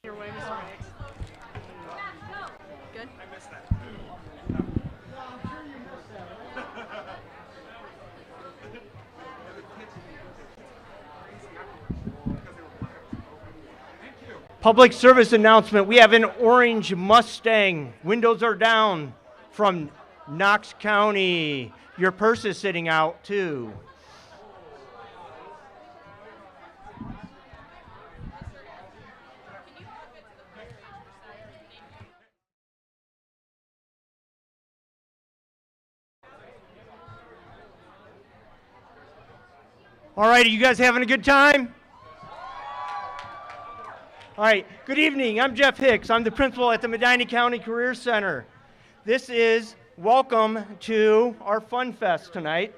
Your way, Mr. Riggs. Good? I missed that. Public service announcement. We have an orange Mustang. Windows are down from Knox County. Your purse is sitting out too. All right, are you guys having a good time? All right, good evening. I'm Jeff Hicks. I'm the principal at the Medina County Career Center. This is welcome to our Fun Fest tonight.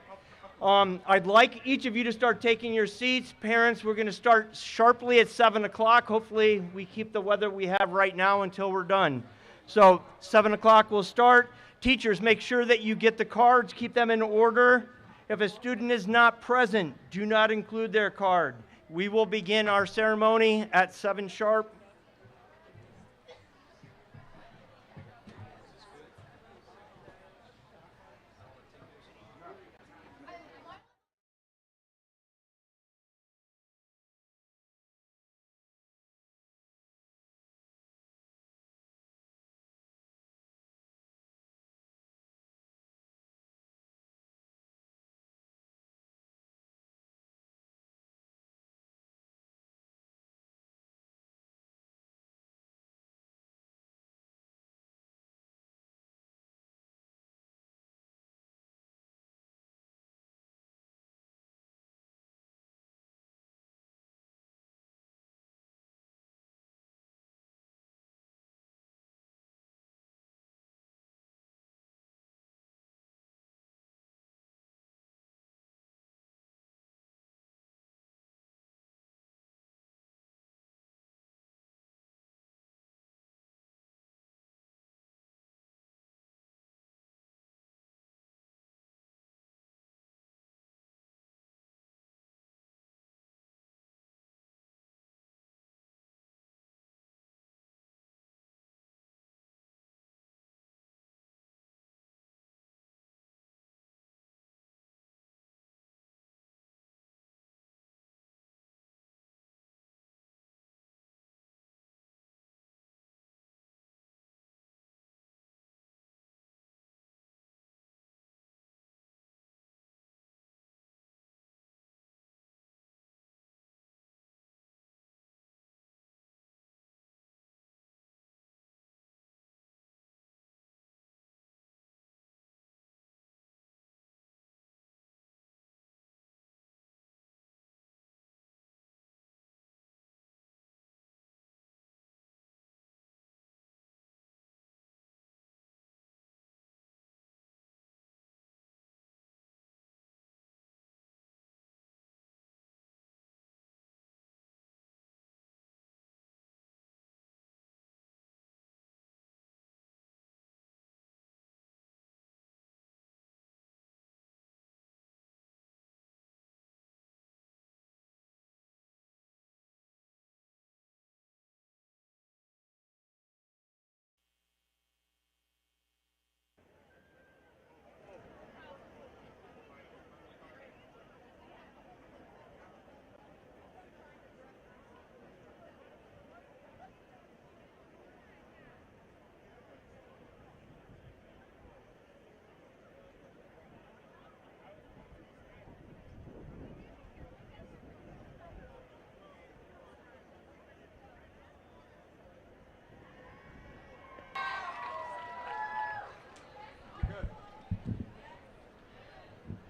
I'd like each of you to start taking your seats. Parents, we're going to start sharply at 7 o'clock. Hopefully we keep the weather we have right now until we're done. So 7 o'clock we'll start. Teachers, make sure that you get the cards, keep them in order. If a student is not present, do not include their card. We will begin our ceremony at 7 sharp.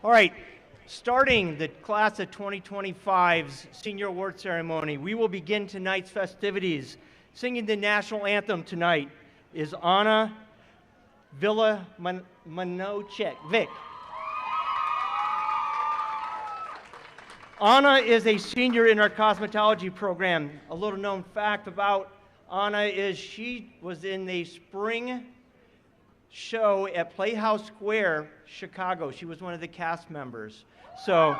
All right, starting the class of 2025's senior award ceremony, we will begin tonight's festivities. Singing the national anthem tonight is Anna Vic. Anna is a senior in our cosmetology program. A little known fact about Anna is she was in the spring show at Playhouse Square, Chicago. She was one of the cast members. So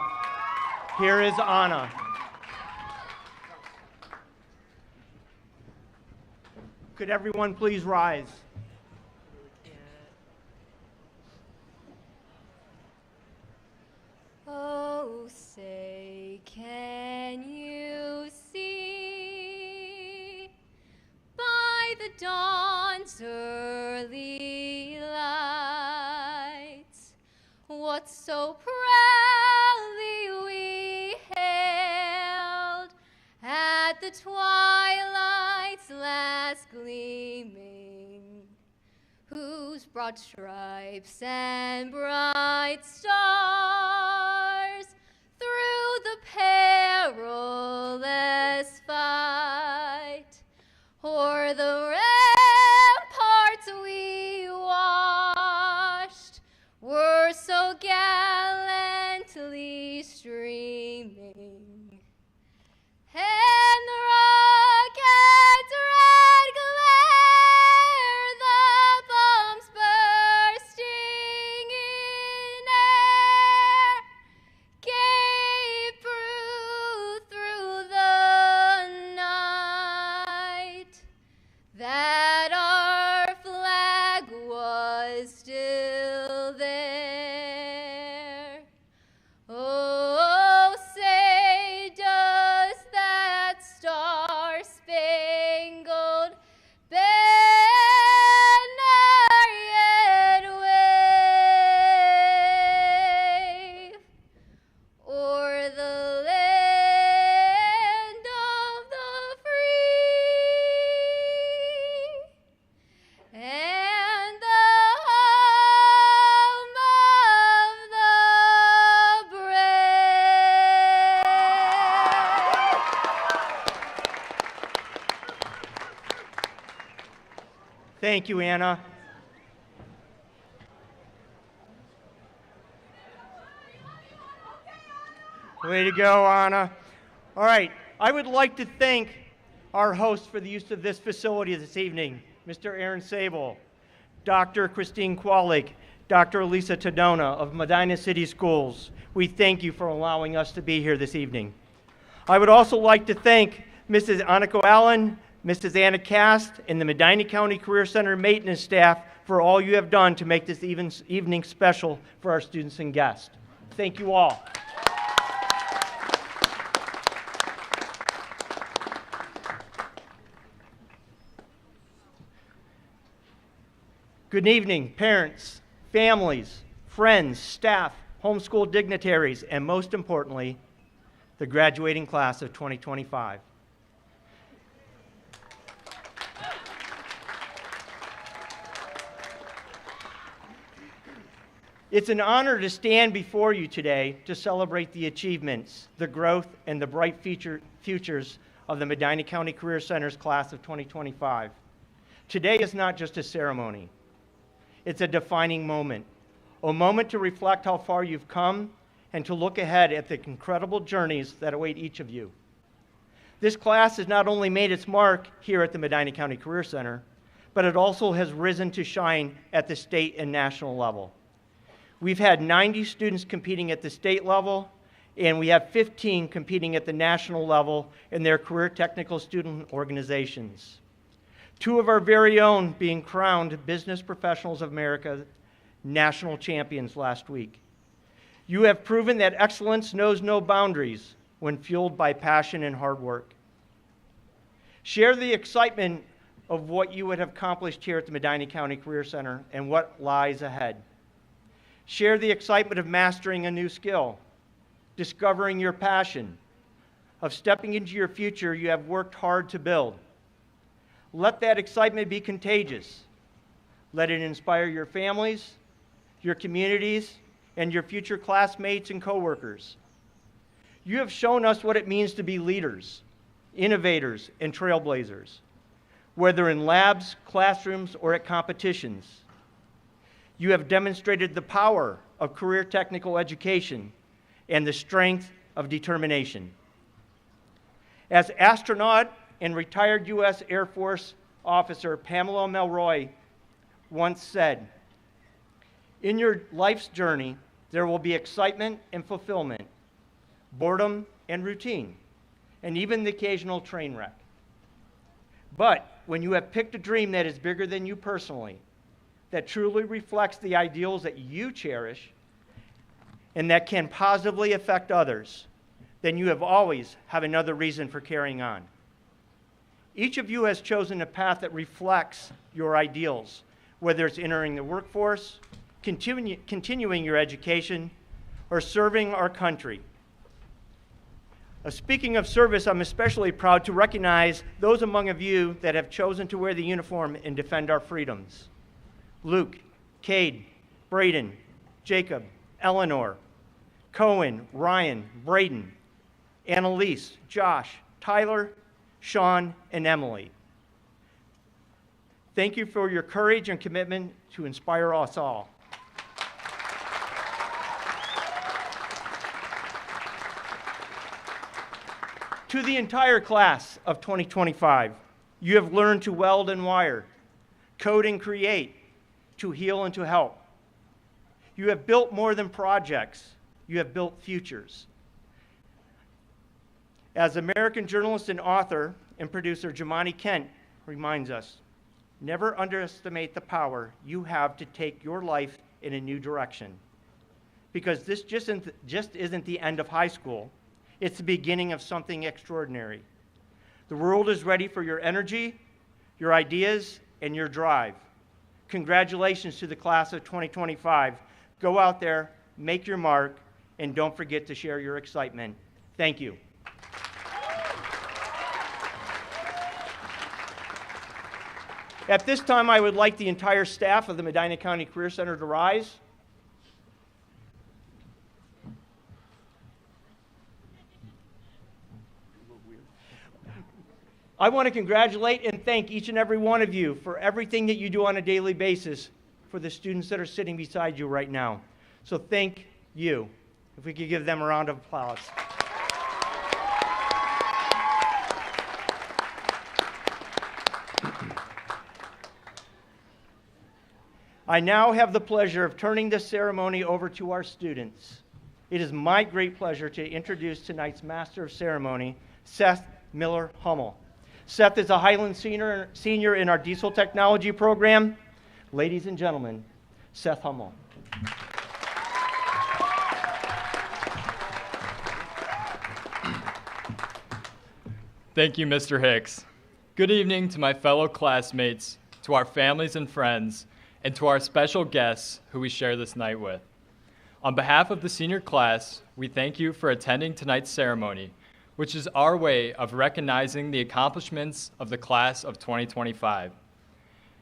here is Anna. Could everyone please rise? Oh, say, can you see by the dawn's early lights what so proudly we hailed at the twilight's last gleaming, whose broad stripes and bright stars through the perilous fight o'er the ramparts we watched were so gallantly streaming, and the rocket's red glare, the bombs bursting in air, gave proof through the night that our flag was still there. Oh, say, does that star-spangled banner yet wave o'er the land of the free and the home of the brave? Thank you, Anna. Way to go, Anna. All right, I would like to thank our hosts for the use of this facility this evening, Mr. Aaron Sable, Dr. Christine Kwalik, Dr. Elisa Tadona of Medina City Schools. We thank you for allowing us to be here this evening. I would also like to thank Mrs. Aniko Allen, Mrs. Anna Cast, and the Medina County Career Center maintenance staff for all you have done to make this evening special for our students and guests. Thank you all. Good evening, parents, families, friends, staff, homeschool dignitaries, and most importantly, the graduating class of 2025. It's an honor to stand before you today to celebrate the achievements, the growth, and the bright futures of the Medina County Career Center's class of 2025. Today is not just a ceremony. It's a defining moment, a moment to reflect how far you've come and to look ahead at the incredible journeys that await each of you. This class has not only made its mark here at the Medina County Career Center, but it also has risen to shine at the state and national level. We've had 90 students competing at the state level, and we have 15 competing at the national level in their career technical student organizations. Two of our very own being crowned Business Professionals of America national champions last week. You have proven that excellence knows no boundaries when fueled by passion and hard work. Share the excitement of what you would have accomplished here at the Medina County Career Center and what lies ahead. Share the excitement of mastering a new skill, discovering your passion, of stepping into your future you have worked hard to build. Let that excitement be contagious. Let it inspire your families, your communities, and your future classmates and coworkers. You have shown us what it means to be leaders, innovators, and trailblazers, whether in labs, classrooms, or at competitions. You have demonstrated the power of career technical education and the strength of determination. As astronaut and retired U.S. Air Force officer Pamela Melroy once said, "In your life's journey, there will be excitement and fulfillment, boredom and routine, and even the occasional train wreck. But when you have picked a dream that is bigger than you personally, that truly reflects the ideals that you cherish, and that can positively affect others, then you have always have another reason for carrying on. Each of you has chosen a path that reflects your ideals, whether it's entering the workforce, continuing your education, or serving our country. Speaking of service, I'm especially proud to recognize those among you that have chosen to wear the uniform and defend our freedoms. Luke, Cade, Braden, Jacob, Eleanor, Cohen, Ryan, Braden, Annalise, Josh, Tyler, Sean, and Emily. Thank you for your courage and commitment to inspire us all. To the entire class of 2025, you have learned to weld and wire, code and create, to heal and to help. You have built more than projects. You have built futures. As American journalist and author and producer Jemani Kent reminds us, never underestimate the power you have to take your life in a new direction. Because this just isn't the end of high school. It's the beginning of something extraordinary. The world is ready for your energy, your ideas, and your drive. Congratulations to the class of 2025. Go out there, make your mark, and don't forget to share your excitement. Thank you. At this time, I would like the entire staff of the Medina County Career Center to rise. I want to congratulate and thank each and every one of you for everything that you do on a daily basis for the students that are sitting beside you right now. So thank you. If we could give them a round of applause. I now have the pleasure of turning this ceremony over to our students. It is my great pleasure to introduce tonight's Master of Ceremony, Seth Miller Hummel. Seth is a Highland senior in our diesel technology program. Ladies and gentlemen, Seth Hummel. Thank you, Mr. Hicks. Good evening to my fellow classmates, to our families and friends, and to our special guests who we share this night with. On behalf of the senior class, we thank you for attending tonight's ceremony, which is our way of recognizing the accomplishments of the class of 2025.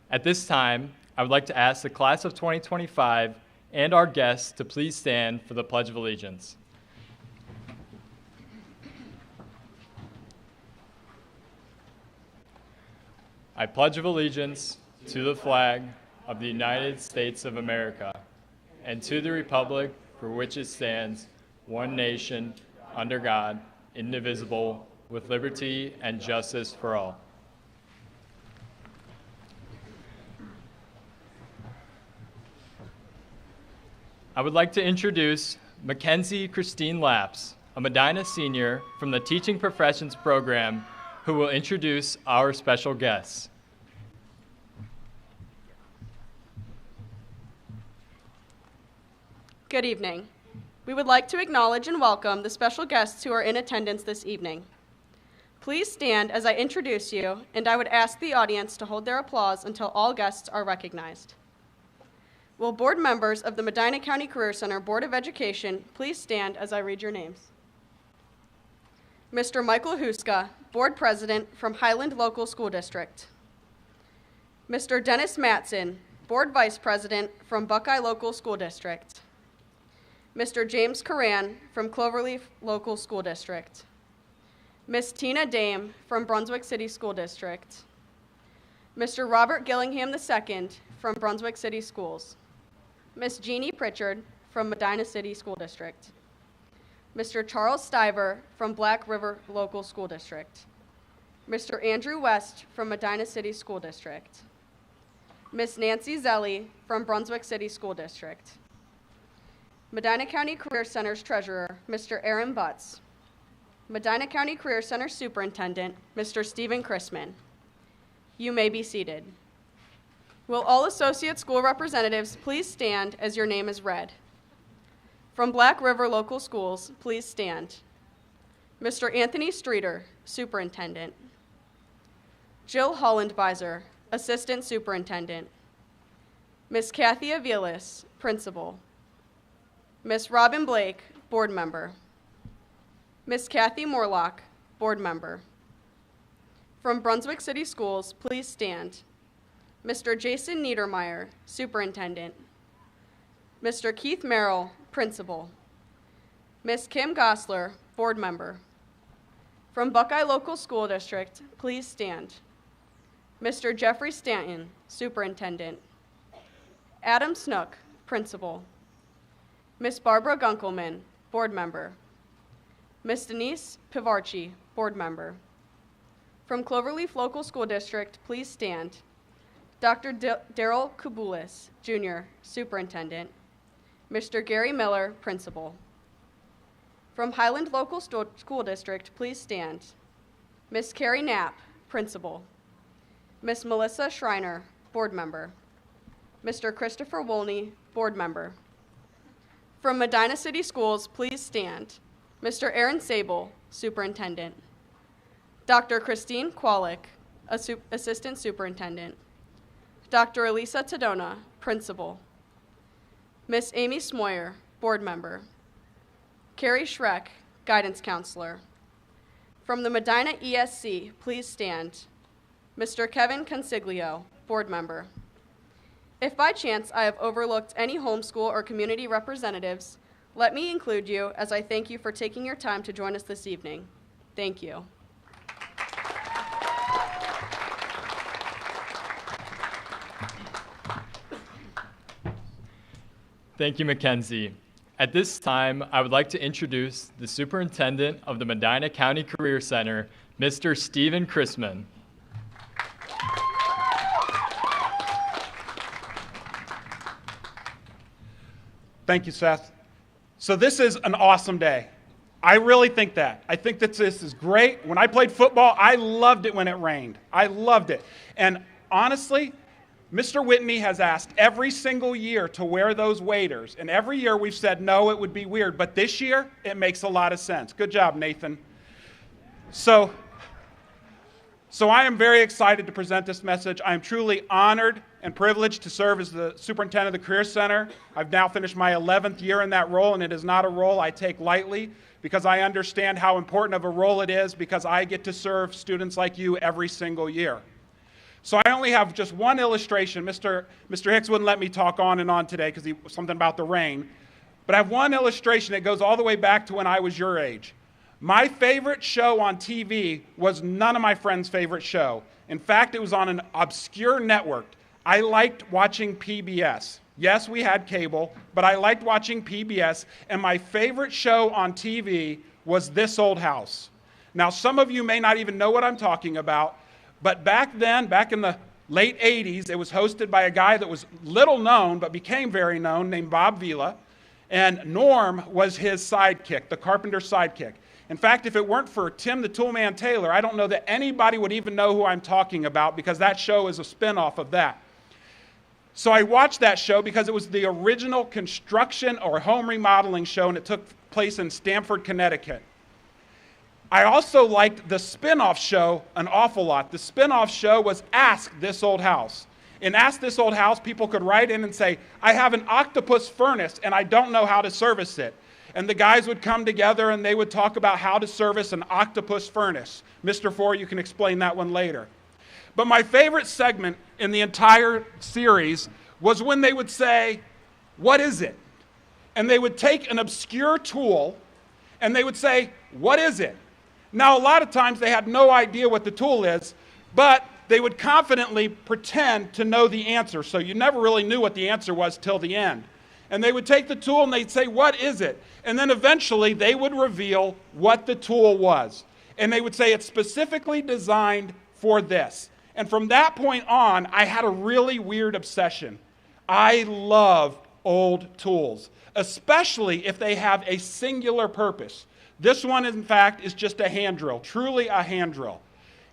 At this time, I would like to ask the class of 2025 and our guests to please stand for the Pledge of Allegiance. I pledge of allegiance to the flag of the United States of America and to the republic for which it stands, one nation, under God, indivisible, with liberty and justice for all. I would like to introduce Mackenzie Christine Laps, a Medina senior from the Teaching Professions program, who will introduce our special guests. Good evening. We would like to acknowledge and welcome the special guests who are in attendance this evening. Please stand as I introduce you, and I would ask the audience to hold their applause until all guests are recognized. Will board members of the Medina County Career Center Board of Education please stand as I read your names? Mr. Michael Huska, Board President from Highland Local School District. Mr. Dennis Matson, Board Vice President from Buckeye Local School District. Mr. James Coran from Cloverleaf Local School District. Ms. Tina Dame from Brunswick City School District. Mr. Robert Gillingham II from Brunswick City Schools. Ms. Jeannie Pritchard from Medina City School District. Mr. Charles Stiver from Black River Local School District. Mr. Andrew West from Medina City School District. Ms. Nancy Zelli from Brunswick City School District. Medina County Career Center's Treasurer, Mr. Aaron Butts. Medina County Career Center Superintendent, Mr. Stephen Chrisman. You may be seated. Will all associate school representatives please stand as your name is read? From Black River Local Schools, please stand. Mr. Anthony Streeter, Superintendent. Jill Hollandbeiser, Assistant Superintendent. Ms. Kathy Aviles, Principal. Ms. Robin Blake, Board Member. Ms. Kathy Morlock, Board Member. From Brunswick City Schools, please stand. Mr. Jason Niedermeyer, Superintendent. Mr. Keith Merrill, Principal. Ms. Kim Gosler, Board Member. From Buckeye Local School District, please stand. Mr. Jeffrey Stanton, Superintendent. Adam Snook, Principal. Ms. Barbara Gunkelman, Board Member. Ms. Denise Pivarchi, Board Member. From Cloverleaf Local School District, please stand. Dr. Daryl Kubulis, Jr., Superintendent. Mr. Gary Miller, Principal. From Highland Local School District, please stand. Ms. Carrie Knapp, Principal. Ms. Melissa Schreiner, Board Member. Mr. Christopher Wolney, Board Member. From Medina City Schools, please stand. Mr. Aaron Sable, Superintendent. Dr. Christine Kwalik, Assistant Superintendent. Dr. Elisa Tadona, Principal. Ms. Amy Smoyer, Board Member. Carrie Schreck, Guidance Counselor. From the Medina ESC, please stand. Mr. Kevin Consiglio, Board Member. If by chance I have overlooked any homeschool or community representatives, let me include you as I thank you for taking your time to join us this evening. Thank you. Thank you, Mackenzie. At this time, I would like to introduce the Superintendent of the Medina County Career Center, Mr. Stephen Chrisman. Thank you, Seth. So this is an awesome day. I really think that. I think that this is great. When I played football, I loved it when it rained. I loved it. And honestly, Mr. Whitney has asked every single year to wear those waders. And every year we've said, no, it would be weird. But this year, it makes a lot of sense. Good job, Nathan. So I am very excited to present this message. I am truly honored and privileged to serve as the superintendent of the Career Center. I've now finished my 11th year in that role, and it is not a role I take lightly because I understand how important of a role it is because I get to serve students like you every single year. So I only have just one illustration. Mr. Hicks wouldn't let me talk on and on today because something about the rain. But I have one illustration that goes all the way back to when I was your age. My favorite show on TV was none of my friends' favorite show. In fact, it was on an obscure network. I liked watching PBS. Yes, we had cable, but I liked watching PBS, and my favorite show on TV was This Old House. Now, some of you may not even know what I'm talking about, but back then, back in the late 80s, it was hosted by a guy that was little known but became very known named Bob Vila, and Norm was his sidekick, the carpenter's sidekick. In fact, if it weren't for Tim the Toolman Taylor, I don't know that anybody would even know who I'm talking about because that show is a spinoff of that. So I watched that show because it was the original construction or home remodeling show, and it took place in Stamford, Connecticut. I also liked the spinoff show an awful lot. The spinoff show was Ask This Old House. In Ask This Old House, people could write in and say, I have an octopus furnace and I don't know how to service it. And the guys would come together and they would talk about how to service an octopus furnace. Mr. Ford, you can explain that one later. But my favorite segment in the entire series was when they would say, what is it? And they would take an obscure tool and they would say, what is it? Now, a lot of times they had no idea what the tool is, but they would confidently pretend to know the answer. So you never really knew what the answer was till the end. And they would take the tool and they'd say, what is it? And then eventually they would reveal what the tool was. And they would say, it's specifically designed for this. And from that point on, I had a really weird obsession. I love old tools, especially if they have a singular purpose. This one, in fact, is just a hand drill, truly a hand drill.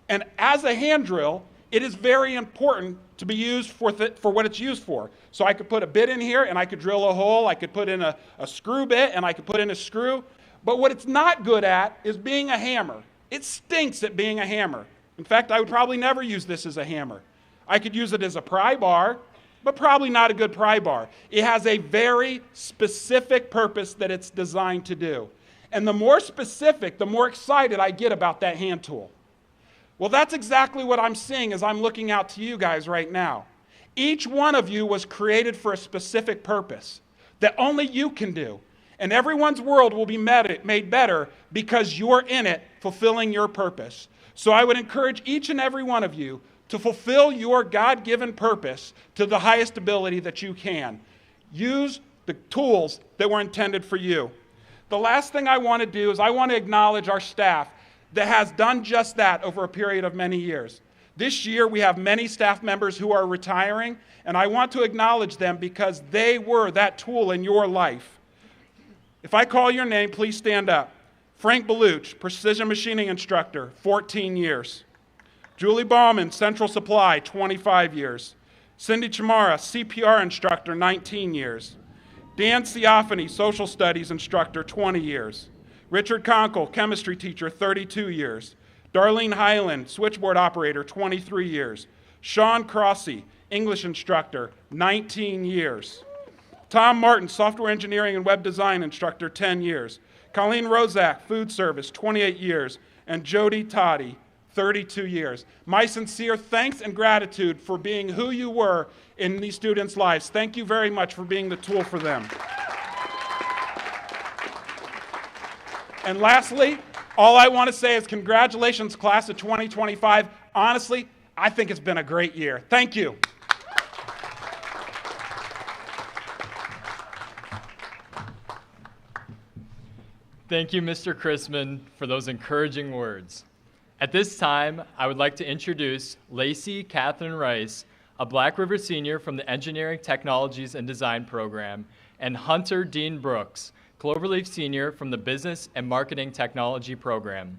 And as a hand drill, it is very important to be used for what it's used for. So I could put a bit in here and I could drill a hole, I could put in a screw bit and I could put in a screw. But what it's not good at is being a hammer. It stinks at being a hammer. In fact, I would probably never use this as a hammer. I could use it as a pry bar, but probably not a good pry bar. It has a very specific purpose that it's designed to do. And the more specific, the more excited I get about that hand tool. Well, that's exactly what I'm seeing as I'm looking out to you guys right now. Each one of you was created for a specific purpose that only you can do. And everyone's world will be made better because you're in it, fulfilling your purpose. So I would encourage each and every one of you to fulfill your God-given purpose to the highest ability that you can. Use the tools that were intended for you. The last thing I want to do is I want to acknowledge our staff that has done just that over a period of many years. This year we have many staff members who are retiring, and I want to acknowledge them because they were that tool in your life. If I call your name, please stand up. Frank Baluch, precision machining instructor, 14 years. Julie Bauman, Central Supply, 25 years. Cindy Chamara, CPR instructor, 19 years. Dan Ciafani, social studies instructor, 20 years. Richard Conkle, chemistry teacher, 32 years. Darlene Highland, switchboard operator, 23 years. Sean Crossy, English instructor, 19 years. Tom Martin, software engineering and web design instructor, 10 years. Colleen Rozak, food service, 28 years. And Jody Toddy, 32 years. My sincere thanks and gratitude for being who you were in these students' lives. Thank you very much for being the tool for them. And lastly, all I want to say is congratulations, class of 2025. Honestly, I think it's been a great year. Thank you. Thank you, Mr. Chrisman, for those encouraging words. At this time, I would like to introduce Lacey Catherine Rice, a Black River senior from the Engineering Technologies and Design program, and Hunter Dean Brooks, Cloverleaf senior from the Business and Marketing Technology program.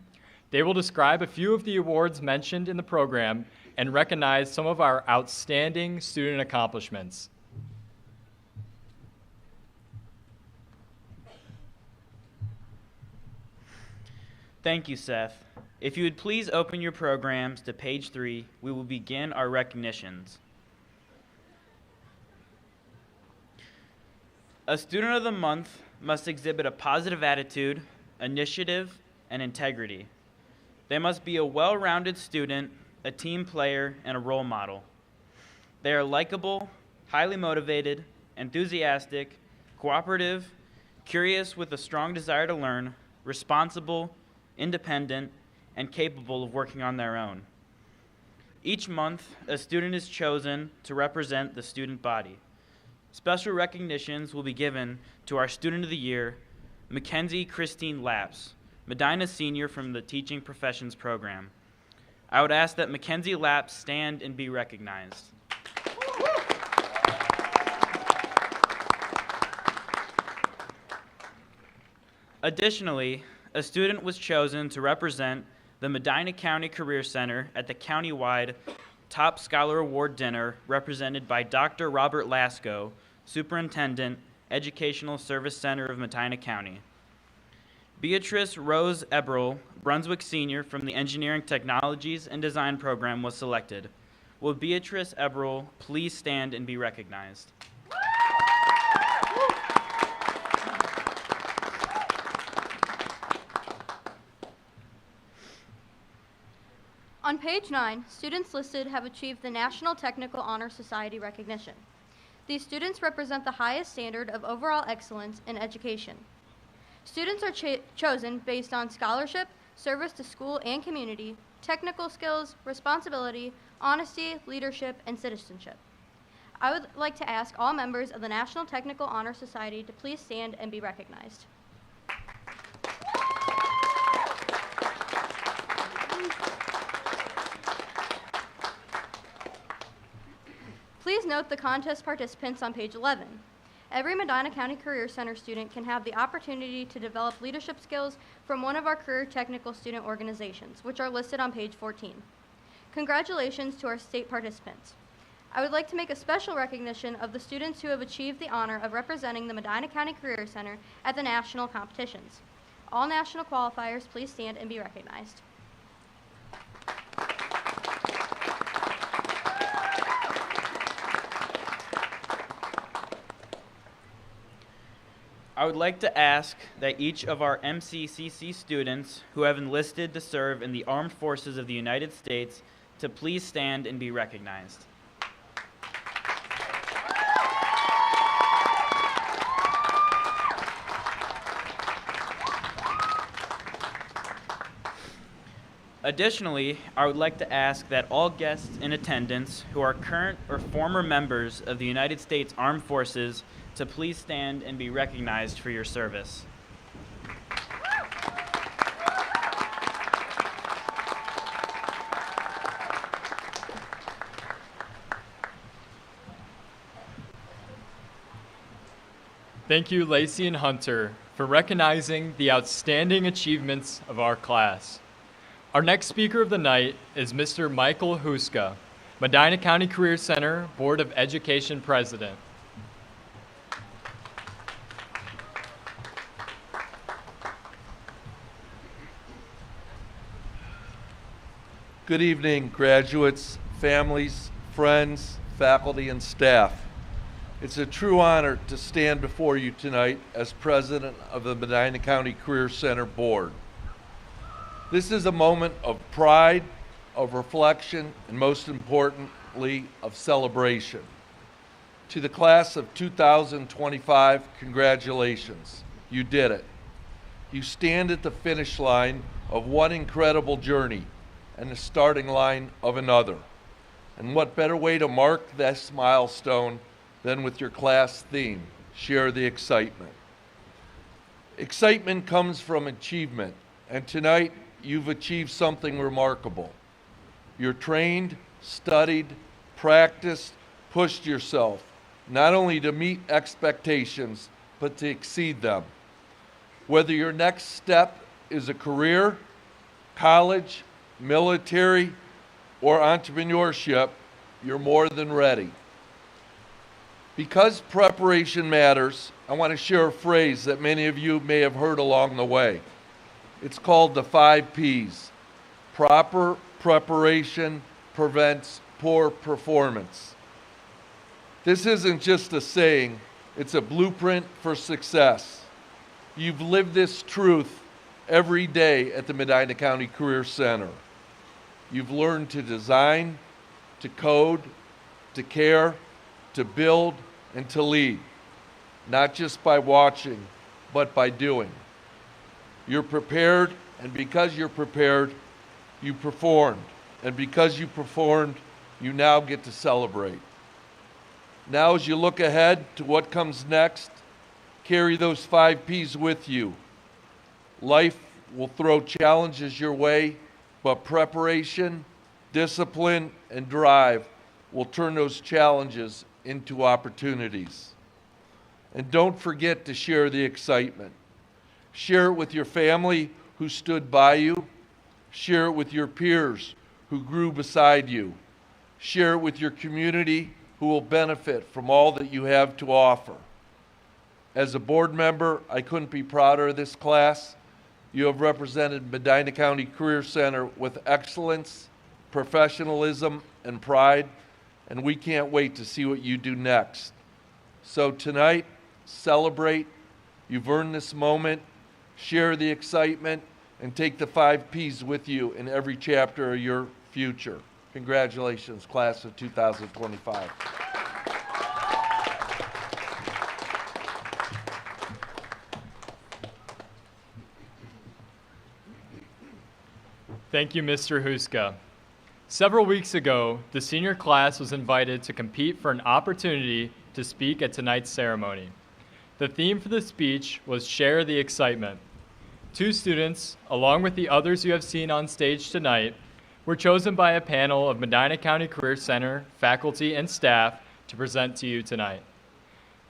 They will describe a few of the awards mentioned in the program and recognize some of our outstanding student accomplishments. Thank you, Seth. If you would please open your programs to page 3, we will begin our recognitions. A student of the month must exhibit a positive attitude, initiative, and integrity. They must be a well-rounded student, a team player, and a role model. They are likable, highly motivated, enthusiastic, cooperative, curious with a strong desire to learn, responsible, independent, and capable of working on their own. Each month, a student is chosen to represent the student body. Special recognitions will be given to our Student of the Year, Mackenzie Christine Laps, Medina Senior from the Teaching Professions program. I would ask that Mackenzie Laps stand and be recognized. Additionally, a student was chosen to represent the Medina County Career Center at the countywide Top Scholar Award dinner represented by Dr. Robert Lasko, Superintendent, Educational Service Center of Medina County. Beatrice Rose Eberl, Brunswick Senior from the Engineering Technologies and Design program was selected. Will Beatrice Eberl please stand and be recognized? On page 9, students listed have achieved the National Technical Honor Society recognition. These students represent the highest standard of overall excellence in education. Students are chosen based on scholarship, service to school and community, technical skills, responsibility, honesty, leadership, and citizenship. I would like to ask all members of the National Technical Honor Society to please stand and be recognized. Please note the contest participants on page 11. Every Medina County Career Center student can have the opportunity to develop leadership skills from one of our career technical student organizations, which are listed on page 14. Congratulations to our state participants. I would like to make a special recognition of the students who have achieved the honor of representing the Medina County Career Center at the national competitions. All national qualifiers, please stand and be recognized. I would like to ask that each of our MCCC students who have enlisted to serve in the Armed Forces of the United States to please stand and be recognized. Additionally, I would like to ask that all guests in attendance who are current or former members of the United States Armed Forces to please stand and be recognized for your service. Thank you, Lacey and Hunter, for recognizing the outstanding achievements of our class. Our next speaker of the night is Mr. Michael Huska, Medina County Career Center Board of Education President. Good evening, graduates, families, friends, faculty, and staff. It's a true honor to stand before you tonight as president of the Medina County Career Center Board. This is a moment of pride, of reflection, and most importantly, of celebration. To the class of 2025, congratulations. You did it. You stand at the finish line of one incredible journey and the starting line of another. And what better way to mark this milestone than with your class theme, Share the Excitement. Excitement comes from achievement, and tonight you've achieved something remarkable. You're trained, studied, practiced, pushed yourself, not only to meet expectations, but to exceed them. Whether your next step is a career, college, military, or entrepreneurship, you're more than ready. Because preparation matters, I want to share a phrase that many of you may have heard along the way. It's called the 5 Ps. Proper preparation prevents poor performance. This isn't just a saying, it's a blueprint for success. You've lived this truth every day at the Medina County Career Center. You've learned to design, to code, to care, to build, and to lead, not just by watching, but by doing. You're prepared, and because you're prepared, you performed. And because you performed, you now get to celebrate. Now, as you look ahead to what comes next, carry those 5 Ps with you. Life will throw challenges your way, but preparation, discipline, and drive will turn those challenges into opportunities. And don't forget to share the excitement. Share it with your family who stood by you. Share it with your peers who grew beside you. Share it with your community who will benefit from all that you have to offer. As a board member, I couldn't be prouder of this class. You have represented Medina County Career Center with excellence, professionalism, and pride, and we can't wait to see what you do next. So tonight, celebrate. You've earned this moment. Share the excitement and take the 5 Ps with you in every chapter of your future. Congratulations, class of 2025. Thank you, Mr. Huska. Several weeks ago, the senior class was invited to compete for an opportunity to speak at tonight's ceremony. The theme for the speech was Share the Excitement. 2 students, along with the others you have seen on stage tonight, were chosen by a panel of Medina County Career Center faculty and staff to present to you tonight.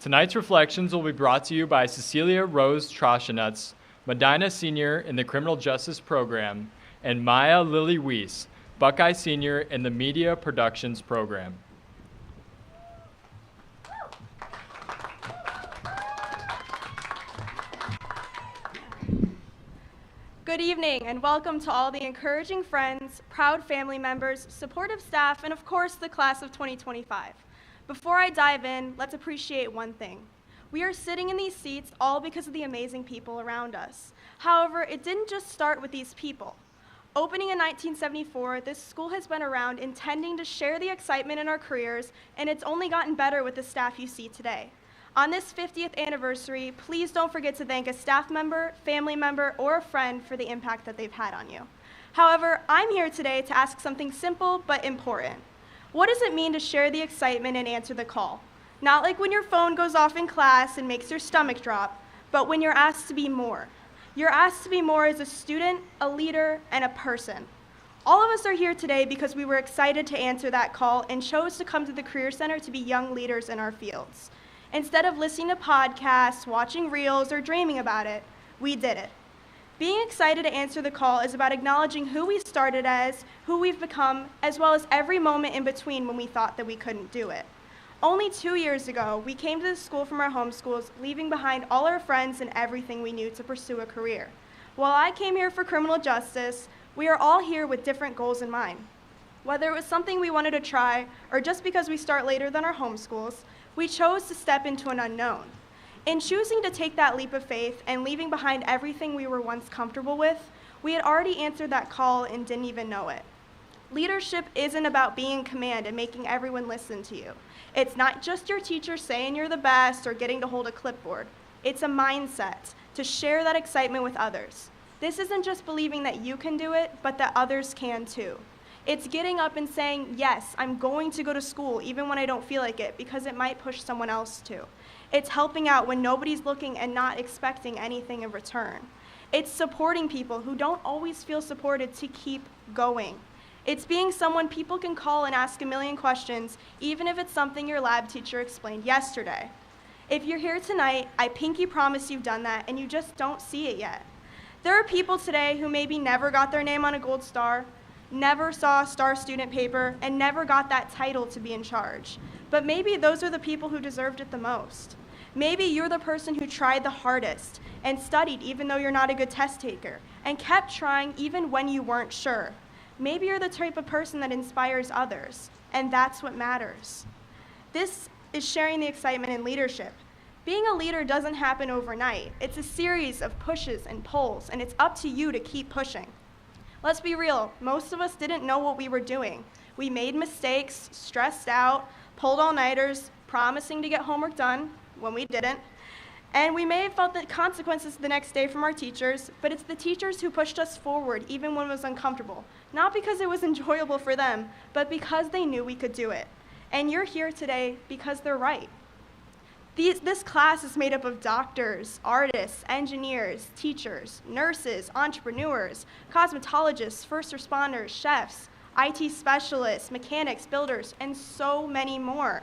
Tonight's reflections will be brought to you by Cecilia Rose Troshenutz, Medina Senior in the Criminal Justice Program, and Maya Lily Weiss, Buckeye Senior in the Media Productions program. Good evening and welcome to all the encouraging friends, proud family members, supportive staff, and of course the class of 2025. Before I dive in, let's appreciate one thing. We are sitting in these seats all because of the amazing people around us. However, it didn't just start with these people. Opening in 1974, this school has been around intending to share the excitement in our careers, and it's only gotten better with the staff you see today. On this 50th anniversary, please don't forget to thank a staff member, family member, or a friend for the impact that they've had on you. However, I'm here today to ask something simple but important. What does it mean to share the excitement and answer the call? Not like when your phone goes off in class and makes your stomach drop, but when you're asked to be more. You're asked to be more as a student, a leader, and a person. All of us are here today because we were excited to answer that call and chose to come to the Career Center to be young leaders in our fields. Instead of listening to podcasts, watching reels, or dreaming about it, we did it. Being excited to answer the call is about acknowledging who we started as, who we've become, as well as every moment in between when we thought that we couldn't do it. Only 2 years ago, we came to the school from our home schools, leaving behind all our friends and everything we knew to pursue a career. While I came here for criminal justice, we are all here with different goals in mind. Whether it was something we wanted to try, or just because we start later than our home schools, we chose to step into an unknown. In choosing to take that leap of faith and leaving behind everything we were once comfortable with, we had already answered that call and didn't even know it. Leadership isn't about being in command and making everyone listen to you. It's not just your teacher saying you're the best or getting to hold a clipboard. It's a mindset to share that excitement with others. This isn't just believing that you can do it, but that others can too. It's getting up and saying, yes, I'm going to go to school even when I don't feel like it because it might push someone else to. It's helping out when nobody's looking and not expecting anything in return. It's supporting people who don't always feel supported to keep going. It's being someone people can call and ask a million questions, even if it's something your lab teacher explained yesterday. If you're here tonight, I pinky promise you've done that and you just don't see it yet. There are people today who maybe never got their name on a gold star, never saw a star student paper, and never got that title to be in charge. But maybe those are the people who deserved it the most. Maybe you're the person who tried the hardest and studied even though you're not a good test taker and kept trying even when you weren't sure. Maybe you're the type of person that inspires others, and that's what matters. This is sharing the excitement in leadership. Being a leader doesn't happen overnight. It's a series of pushes and pulls, and it's up to you to keep pushing. Let's be real, most of us didn't know what we were doing. We made mistakes, stressed out, pulled all-nighters, promising to get homework done when we didn't. And we may have felt the consequences the next day from our teachers, but it's the teachers who pushed us forward even when it was uncomfortable. Not because it was enjoyable for them, but because they knew we could do it. And you're here today because they're right. This class is made up of doctors, artists, engineers, teachers, nurses, entrepreneurs, cosmetologists, first responders, chefs, IT specialists, mechanics, builders, and so many more.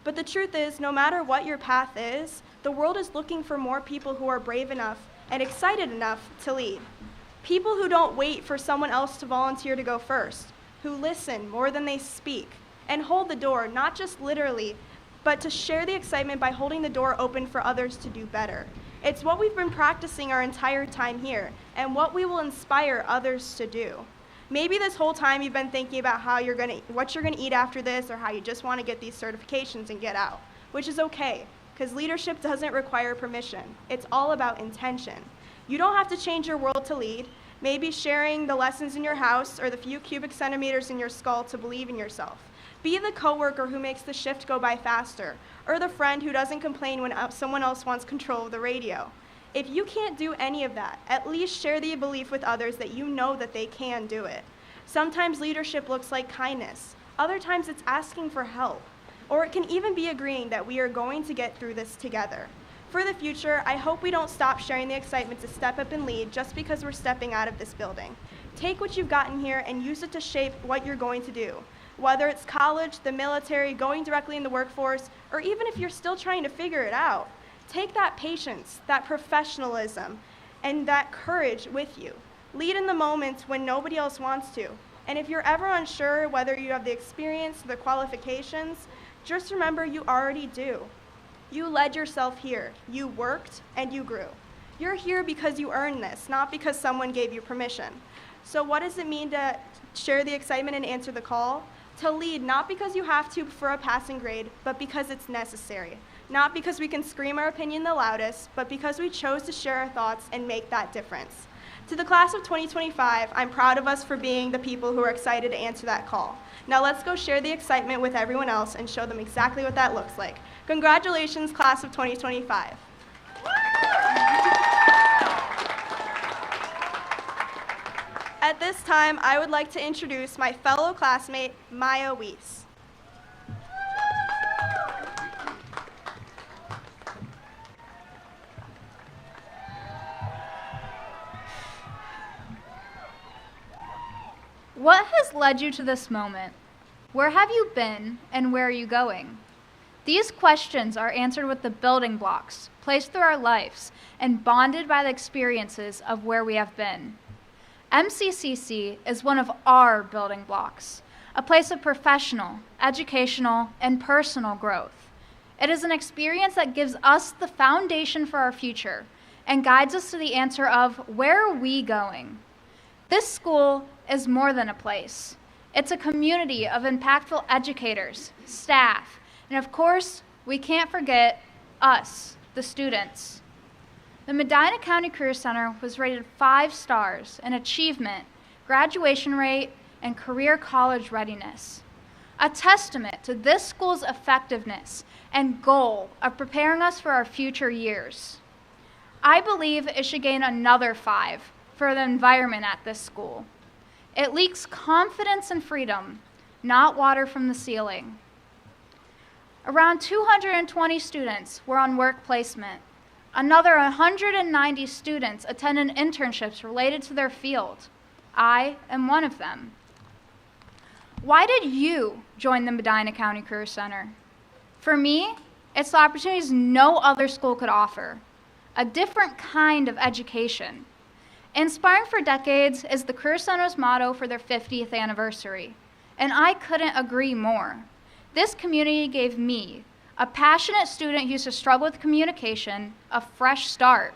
But the truth is, no matter what your path is, the world is looking for more people who are brave enough and excited enough to lead. People who don't wait for someone else to volunteer to go first, who listen more than they speak, and hold the door, not just literally, but to share the excitement by holding the door open for others to do better. It's what we've been practicing our entire time here, and what we will inspire others to do. Maybe this whole time you've been thinking about what you're gonna eat after this, or how you just wanna get these certifications and get out, which is okay, because leadership doesn't require permission. It's all about intention. You don't have to change your world to lead. Maybe sharing the lessons in your house or the few cubic centimeters in your skull to believe in yourself. Be the coworker who makes the shift go by faster, or the friend who doesn't complain when someone else wants control of the radio. If you can't do any of that, at least share the belief with others that you know that they can do it. Sometimes leadership looks like kindness. Other times it's asking for help. Or it can even be agreeing that we are going to get through this together. For the future, I hope we don't stop sharing the excitement to step up and lead just because we're stepping out of this building. Take what you've gotten here and use it to shape what you're going to do. Whether it's college, the military, going directly in the workforce, or even if you're still trying to figure it out, take that patience, that professionalism, and that courage with you. Lead in the moments when nobody else wants to. And if you're ever unsure whether you have the experience or the qualifications, just remember you already do. You led yourself here. You worked and you grew. You're here because you earned this, not because someone gave you permission. So what does it mean to share the excitement and answer the call? To lead, not because you have to for a passing grade, but because it's necessary. Not because we can scream our opinion the loudest, but because we chose to share our thoughts and make that difference. To the class of 2025, I'm proud of us for being the people who are excited to answer that call. Now let's go share the excitement with everyone else and show them exactly what that looks like. Congratulations, class of 2025. At this time, I would like to introduce my fellow classmate, Maya Weiss. What has led you to this moment? Where have you been and where are you going? These questions are answered with the building blocks placed through our lives and bonded by the experiences of where we have been. MCCC is one of our building blocks, a place of professional, educational, and personal growth. It is an experience that gives us the foundation for our future and guides us to the answer of where are we going? This school is more than a place. It's a community of impactful educators, staff, and of course, we can't forget us, the students. The Medina County Career Center was rated 5 stars in achievement, graduation rate, and career college readiness. A testament to this school's effectiveness and goal of preparing us for our future years. I believe it should gain another 5 for the environment at this school. It leaks confidence and freedom, not water from the ceiling. Around 220 students were on work placement. Another 190 students attended internships related to their field. I am one of them. Why did you join the Medina County Career Center? For me, it's the opportunities no other school could offer. A different kind of education. Inspiring for decades is the Career Center's motto for their 50th anniversary, and I couldn't agree more. This community gave me, a passionate student who used to struggle with communication, a fresh start.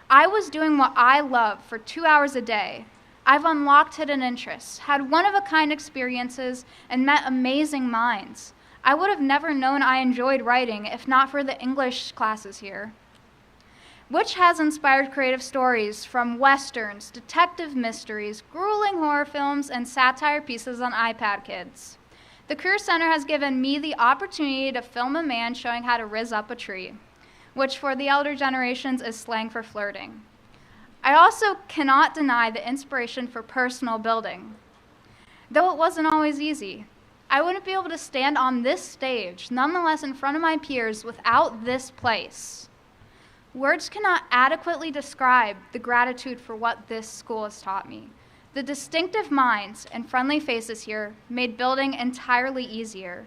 I was doing what I love for 2 hours a day. I've unlocked hidden interests, had one-of-a-kind experiences, and met amazing minds. I would have never known I enjoyed writing if not for the English classes here, which has inspired creative stories from westerns, detective mysteries, grueling horror films, and satire pieces on iPad Kids. The Career Center has given me the opportunity to film a man showing how to riz up a tree, which for the elder generations is slang for flirting. I also cannot deny the inspiration for personal building. Though it wasn't always easy, I wouldn't be able to stand on this stage, nonetheless in front of my peers, without this place. Words cannot adequately describe the gratitude for what this school has taught me. The distinctive minds and friendly faces here made building entirely easier.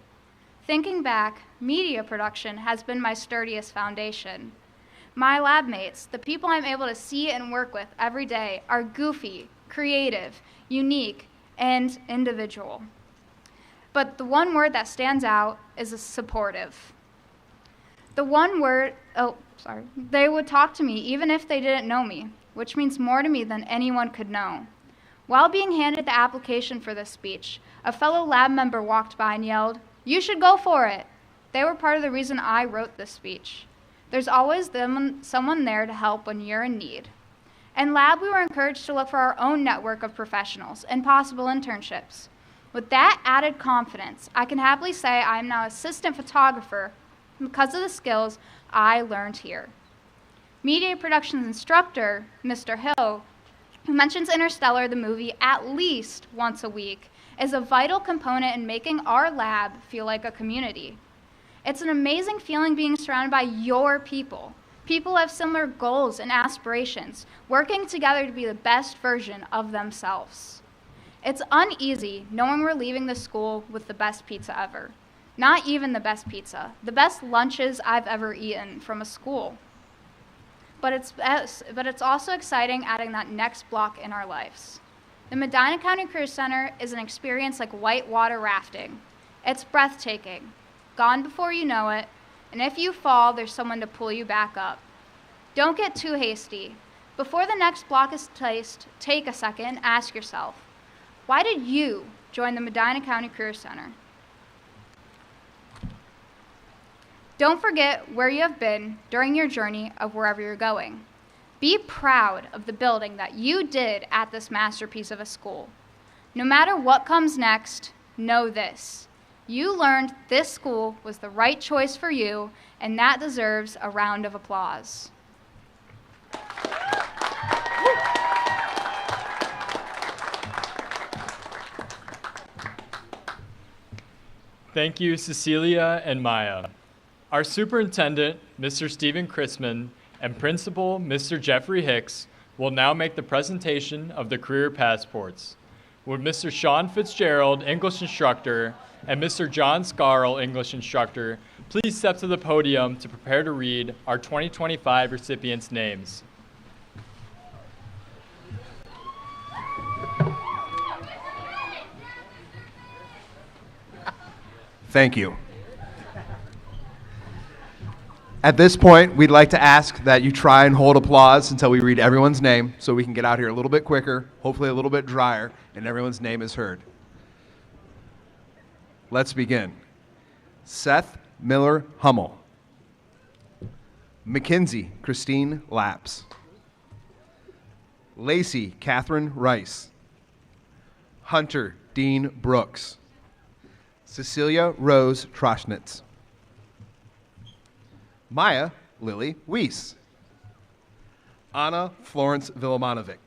Thinking back, media production has been my sturdiest foundation. My lab mates, the people I'm able to see and work with every day, are goofy, creative, unique, and individual. But the one word that stands out is supportive. The one word, they would talk to me even if they didn't know me, which means more to me than anyone could know. While being handed the application for this speech, a fellow lab member walked by and yelled, "You should go for it." They were part of the reason I wrote this speech. There's always someone there to help when you're in need. In lab, we were encouraged to look for our own network of professionals and possible internships. With that added confidence, I can happily say I am now assistant photographer because of the skills I learned here. Media productions instructor, Mr. Hill, who mentions Interstellar, the movie, at least once a week, is a vital component in making our lab feel like a community. It's an amazing feeling being surrounded by your people. People who have similar goals and aspirations, working together to be the best version of themselves. It's uneasy knowing we're leaving the school with the best pizza ever. Not even the best pizza, the best lunches I've ever eaten from a school. But it's also exciting adding that next block in our lives. The Medina County Career Center is an experience like whitewater rafting. It's breathtaking, gone before you know it, and if you fall, there's someone to pull you back up. Don't get too hasty. Before the next block is placed, take a second and ask yourself, why did you join the Medina County Career Center? Don't forget where you have been during your journey of wherever you're going. Be proud of the building that you did at this masterpiece of a school. No matter what comes next, know this. You learned this school was the right choice for you, and that deserves a round of applause. Thank you, Cecilia and Maya. Our superintendent, Mr. Stephen Chrisman, and principal, Mr. Jeffrey Hicks, will now make the presentation of the career passports. Would Mr. Sean Fitzgerald, English instructor, and Mr. John Scarl, English instructor, please step to the podium to prepare to read our 2025 recipients' names. Thank you. At this point, we'd like to ask that you try and hold applause until we read everyone's name so we can get out here a little bit quicker, hopefully a little bit drier, and everyone's name is heard. Let's begin. Seth Miller Hummel. Mackenzie Christine Laps. Lacey Catherine Rice. Hunter Dean Brooks. Cecilia Rose Troschnitz. Maya Lily Weiss. Anna Florence Villamanovic.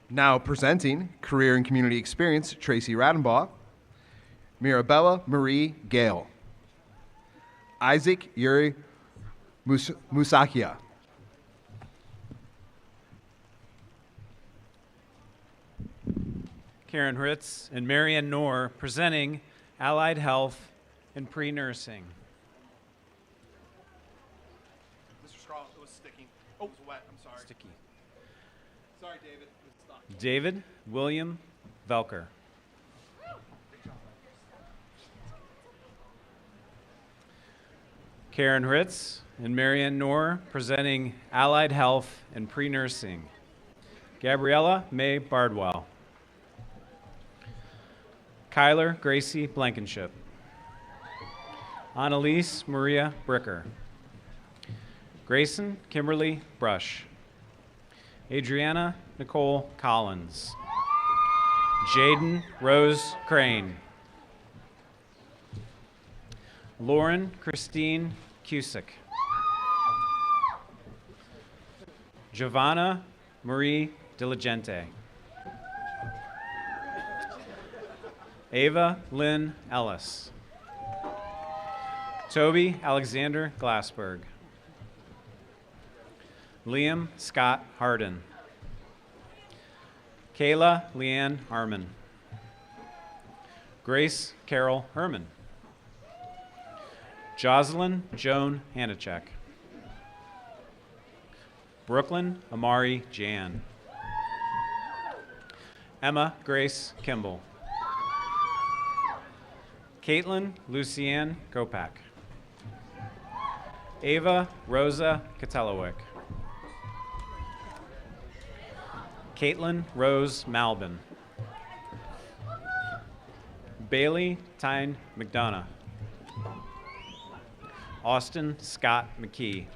Now presenting Career and Community Experience, Tracy Radenbaugh. Mirabella Marie Gale. Isaac Yuri Musakia. Karen Ritz and Marianne Knorr presenting Allied Health and Pre-Nursing. Mr. Scarlett, it was sticky. Oh, it was wet. I'm sorry. Sticky. Sorry, David. David William Velker. Karen Ritz and Marianne Knorr presenting Allied Health and Pre-Nursing. Gabriella May Bardwell. Kyler Gracie Blankenship. Annalise Maria Bricker. Grayson Kimberly Brush. Adriana Nicole Collins. Jaden Rose Crane. Lauren Christine Cusick. Giovanna Marie Diligente. Ava Lynn Ellis. Toby Alexander Glassberg. Liam Scott Harden. Kayla Leanne Harmon. Grace Carol Herman. Jocelyn Joan Hanachek. Brooklyn Amari Jan. Emma Grace Kimball. Caitlin Lucianne Kopak. Ava Rosa Katelowick. Caitlin Rose Malbin. Bailey Tyne McDonough. Austin Scott McKee.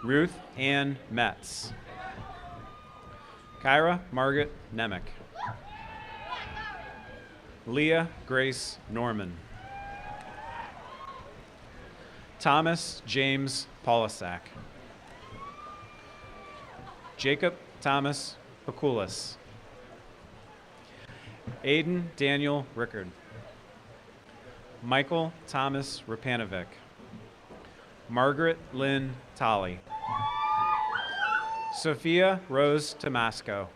Ruth Ann Metz. Kyra Margaret Nemec. Leah Grace Norman. Thomas James Polisak. Jacob Thomas Pakulis. Aiden Daniel Rickard. Michael Thomas Rapanovic. Margaret Lynn Tolley. Sophia Rose Tomasco.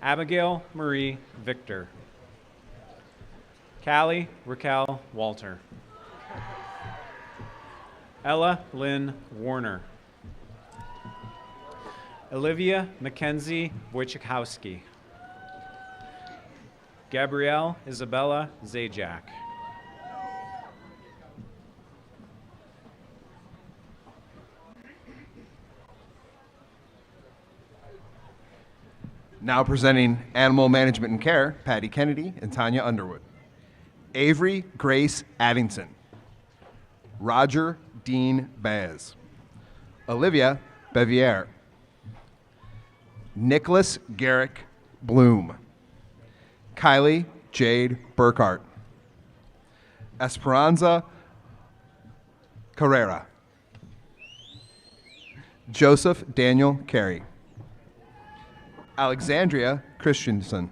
Abigail Marie Victor. Callie Raquel Walter. Ella Lynn Warner. Olivia Mackenzie Wojciechowski. Gabrielle Isabella Zajac. Now presenting Animal Management and Care, Patty Kennedy and Tanya Underwood. Avery Grace Addington. Roger Dean Baz. Olivia Bevier. Nicholas Garrick Bloom. Kylie Jade Burkhart. Esperanza Carrera. Joseph Daniel Carey. Alexandria Christensen.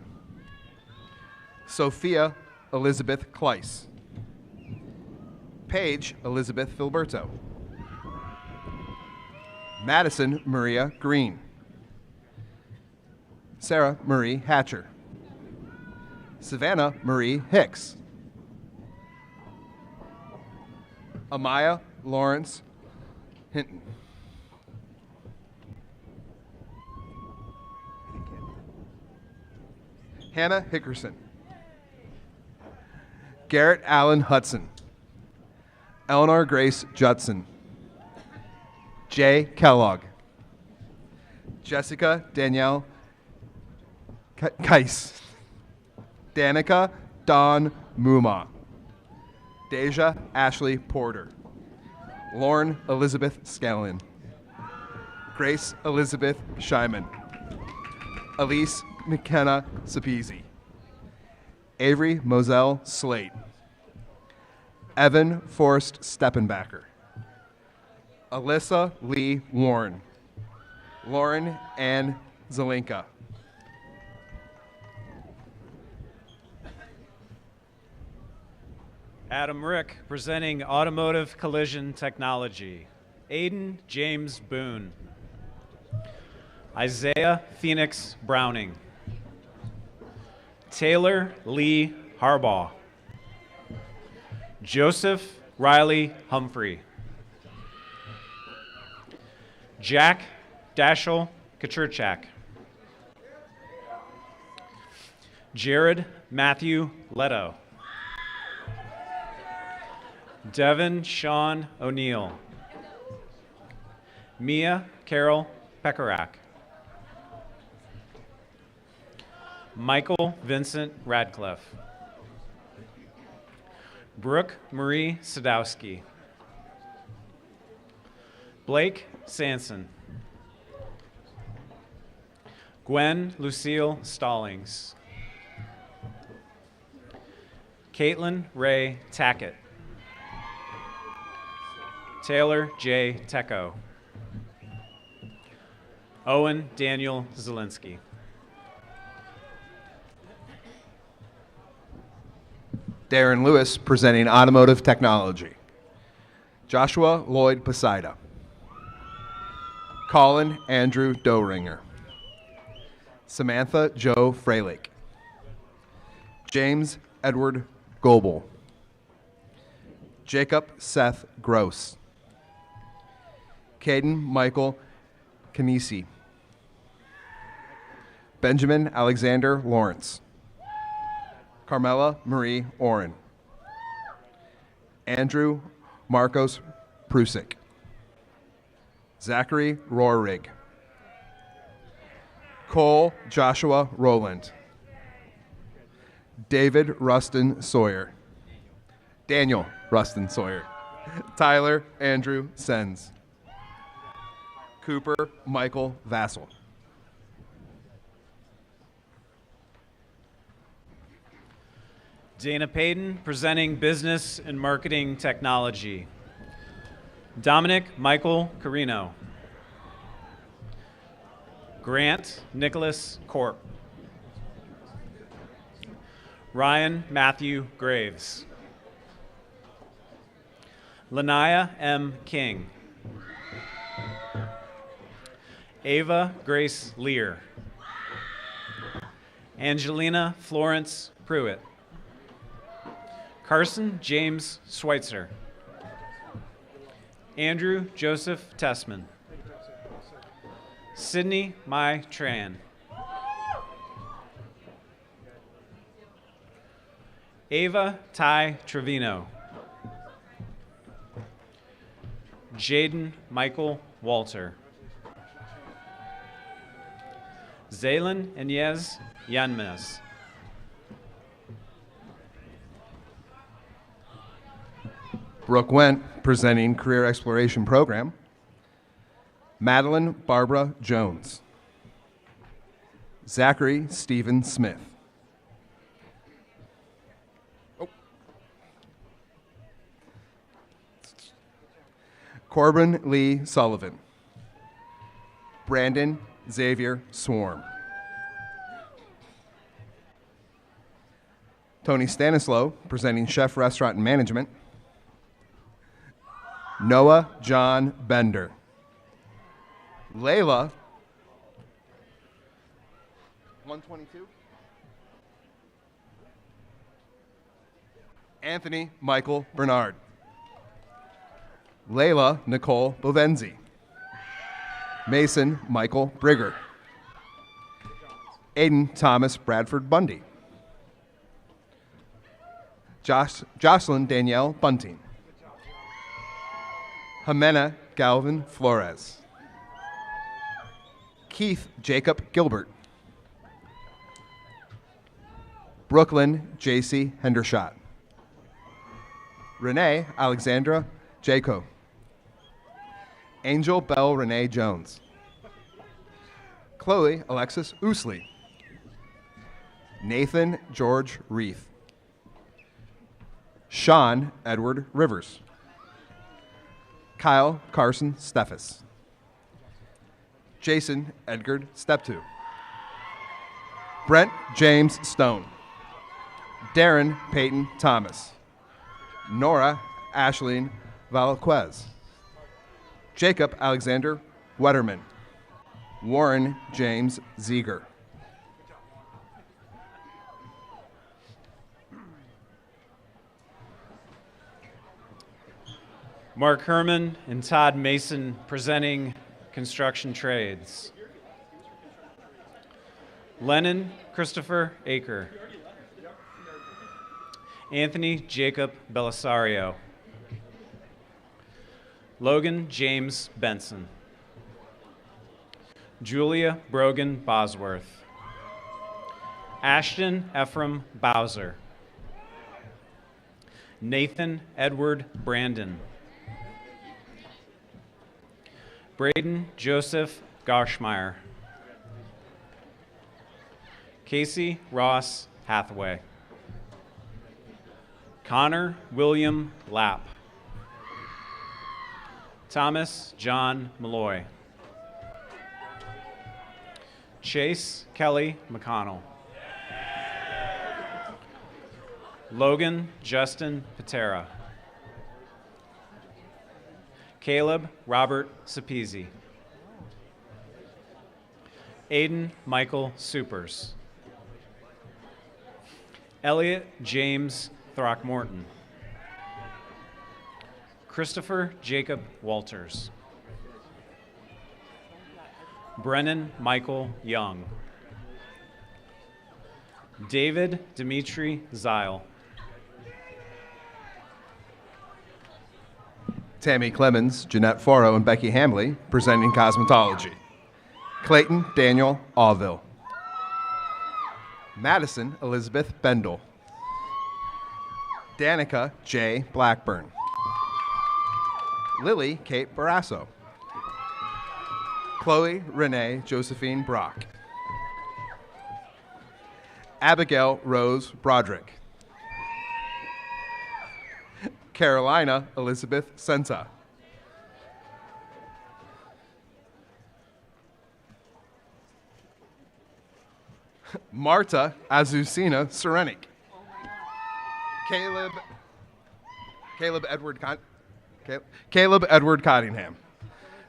Sophia Elizabeth Kleiss. Paige Elizabeth Filberto. Madison Maria Green. Sarah Marie Hatcher. Savannah Marie Hicks. Amaya Lawrence Hinton. Hannah Hickerson. Garrett Allen Hudson. Eleanor Grace Judson. Jay Kellogg. Jessica Danielle Keiss. Danica Dawn Muma. Deja Ashley Porter. Lauren Elizabeth Scallon. Grace Elizabeth Scheiman. Elise McKenna Sapezi. Avery Moselle Slate. Evan Forrest Steppenbacher. Alyssa Lee Warren. Lauren Ann Zelinka. Adam Rick presenting Automotive Collision Technology. Aiden James Boone. Isaiah Phoenix Browning. Taylor Lee Harbaugh. Joseph Riley Humphrey. Jack Dashel Kaczurchak. Jared Matthew Leto. Devin Sean O'Neill. Mia Carol Pekarak. Michael Vincent Radcliffe. Brooke Marie Sadowski. Blake Sanson. Gwen Lucille Stallings. Caitlin Ray Tackett. Taylor J. Tecco. Owen Daniel Zielinski. Darren Lewis presenting Automotive Technology. Joshua Lloyd Poseida. Colin Andrew Doeringer. Samantha Joe Freilake. James Edward Goebel. Jacob Seth Gross. Caden Michael Canisi. Benjamin Alexander Lawrence. Carmela Marie Oren. Andrew Marcos Prusik. Zachary Rohrig. Cole Joshua Rowland. David Rustin Sawyer. Daniel Rustin Sawyer. Tyler Andrew Sens. Cooper Michael Vassell. Dana Payton presenting Business and Marketing Technology. Dominic Michael Carino. Grant Nicholas Corp. Ryan Matthew Graves. Lanaya M. King. Ava Grace Lear. Angelina Florence Pruitt. Carson James Schweitzer. Andrew Joseph Tessman. Sydney Mai Tran. Ava Ty Trevino. Jaden Michael Walter. Zaylin Inez Yanmez. Brooke Went, presenting Career Exploration Program. Madeline Barbara Jones. Zachary Stephen Smith. Corbin Lee Sullivan. Brandon Xavier Swarm. Tony Stanislaw, presenting Chef Restaurant and Management. Noah John Bender. Layla, 122. Anthony Michael Bernard. Layla Nicole Bovenzi. Mason Michael Brigger. Aiden Thomas Bradford Bundy. Jocelyn Danielle Bunting. Jimena Galvin Flores. Keith Jacob Gilbert. Brooklyn J.C. Hendershot. Renee Alexandra Jaco. Angel Bell Renee Jones. Chloe Alexis Oosley. Nathan George Reith. Sean Edward Rivers. Kyle Carson Steffes. Jason Edgar Steptu. Brent James Stone. Darren Peyton Thomas. Nora Ashleen Valquez. Jacob Alexander Wetterman. Warren James Ziegler. Mark Herman and Todd Mason, presenting Construction Trades. Lennon Christopher Aker. Anthony Jacob Belisario. Logan James Benson. Julia Brogan Bosworth. Ashton Ephraim Bowser. Nathan Edward Brandon. Braden Joseph Garschmeyer. Casey Ross Hathaway. Connor William Lapp. Thomas John Malloy. Chase Kelly McConnell. Logan Justin Patera. Caleb Robert Sapezi. Aiden Michael Supers. Elliot James Throckmorton. Christopher Jacob Walters. Brennan Michael Young. David Dimitri Zile. Tammy Clemens, Jeanette Foro, and Becky Hamley, presenting Cosmetology. Clayton Daniel Auville. Madison Elizabeth Bendel. Danica J. Blackburn. Lily Kate Barrasso. Chloe Renee Josephine Brock. Abigail Rose Broderick. Carolina Elizabeth Senta. Marta Azucena Serenik. Caleb Edward Cottingham.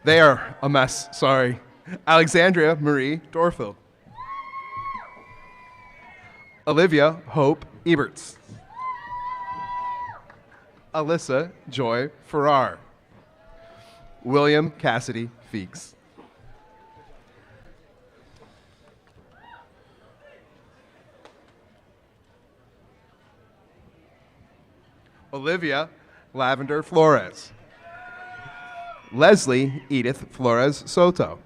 They are a mess, sorry. Alexandria Marie Dorfield. Olivia Hope Eberts. Alyssa Joy Farrar. William Cassidy Feeks. Olivia Lavender Flores. Leslie Edith Flores Soto.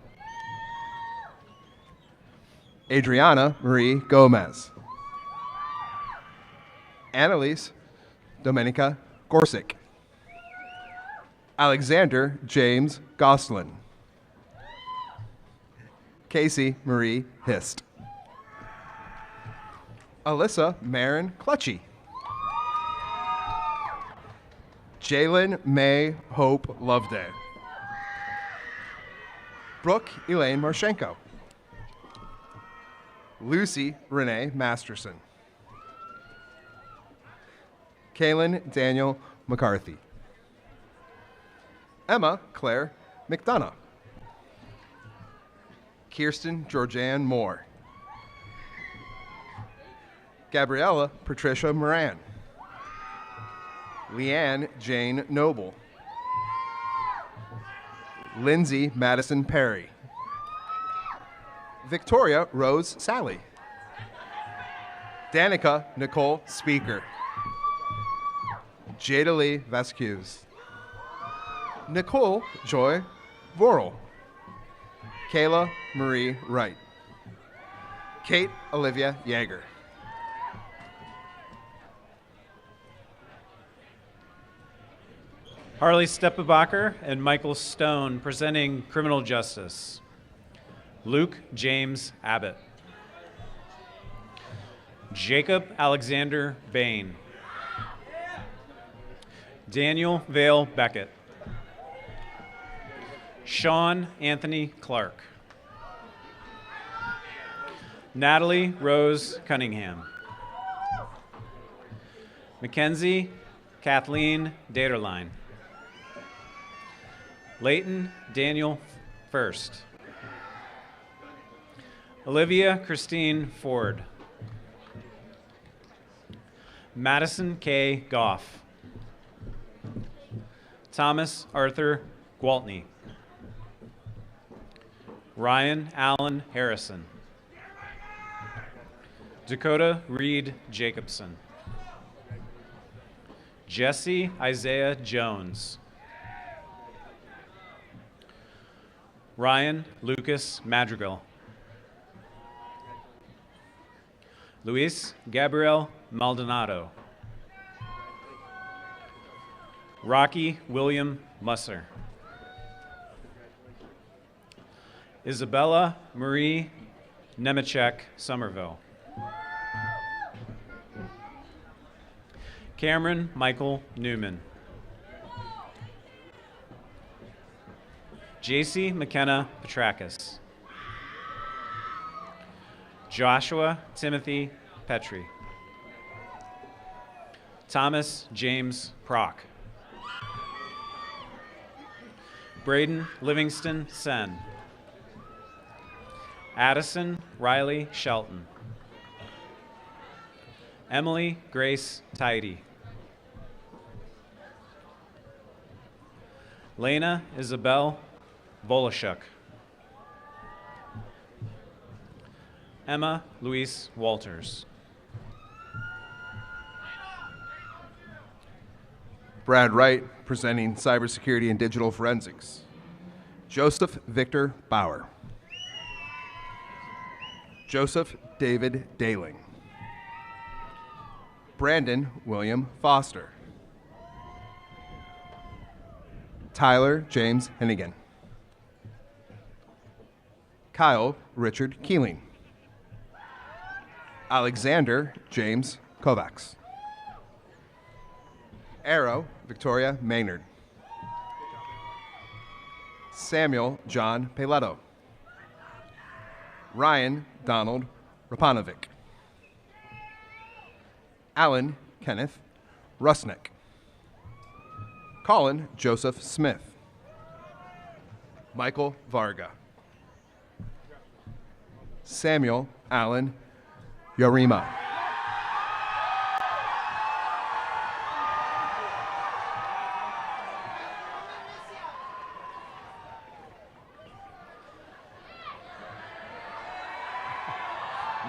Adriana Marie Gomez. Annalise Domenica Gorsick. Alexander James Goslin. Casey Marie Hist. Alyssa Marin Clutchy. Jalen May Hope Loveday. Brooke Elaine Marshenko. Lucy Renee Masterson. Kaylin Daniel McCarthy. Emma Claire McDonough. Kirsten Georgianne Moore. Gabriella Patricia Moran. Leanne Jane Noble. Lindsay Madison Perry. Victoria Rose Sally. Danica Nicole Speaker. Jada Lee Vasquez. Nicole Joy Vorel. Kayla Marie Wright. Kate Olivia Yeager. Harley Steppenbacher and Michael Stone presenting criminal justice. Luke James Abbott. Jacob Alexander Bain. Daniel Vale Beckett. Sean Anthony Clark. Natalie Rose Cunningham. Mackenzie Kathleen Daterline. Leighton Daniel First. Olivia Christine Ford. Madison K. Goff. Thomas Arthur Gwaltney. Ryan Allen Harrison. Dakota Reed Jacobson. Jesse Isaiah Jones. Ryan Lucas Madrigal. Luis Gabriel Maldonado. Rocky William Musser. Isabella Marie Nemechek Somerville. Cameron Michael Newman. JC McKenna Petrakis. Joshua Timothy Petrie. Thomas James Prock. Braden Livingston Sen. Addison Riley Shelton. Emily Grace Tidy. Lena Isabel Volashuk. Emma Louise Walters. Brad Wright presenting cybersecurity and digital forensics. Joseph Victor Bauer. Joseph David Daling. Brandon William Foster. Tyler James Hennigan. Kyle Richard Keeling. Alexander James Kovacs. Arrow Victoria Maynard. Samuel John Paletto. Ryan Donald Rapanovic. Alan Kenneth Rusnick. Colin Joseph Smith. Michael Varga. Samuel Allen Yarima.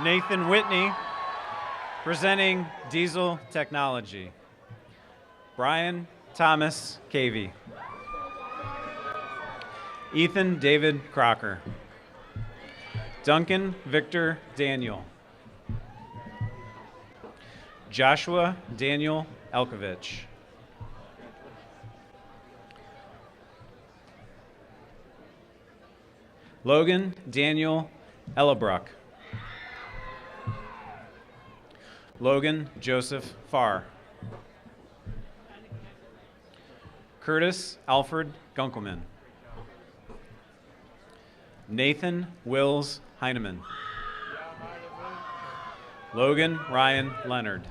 Nathan Whitney presenting diesel technology. Brian Thomas Cavey. Ethan David Crocker. Duncan Victor Daniel. Joshua Daniel Elkovich. Logan Daniel Ellebruck. Logan Joseph Farr. Curtis Alfred Gunkelman. Nathan Wills Heineman. Logan Ryan Leonard.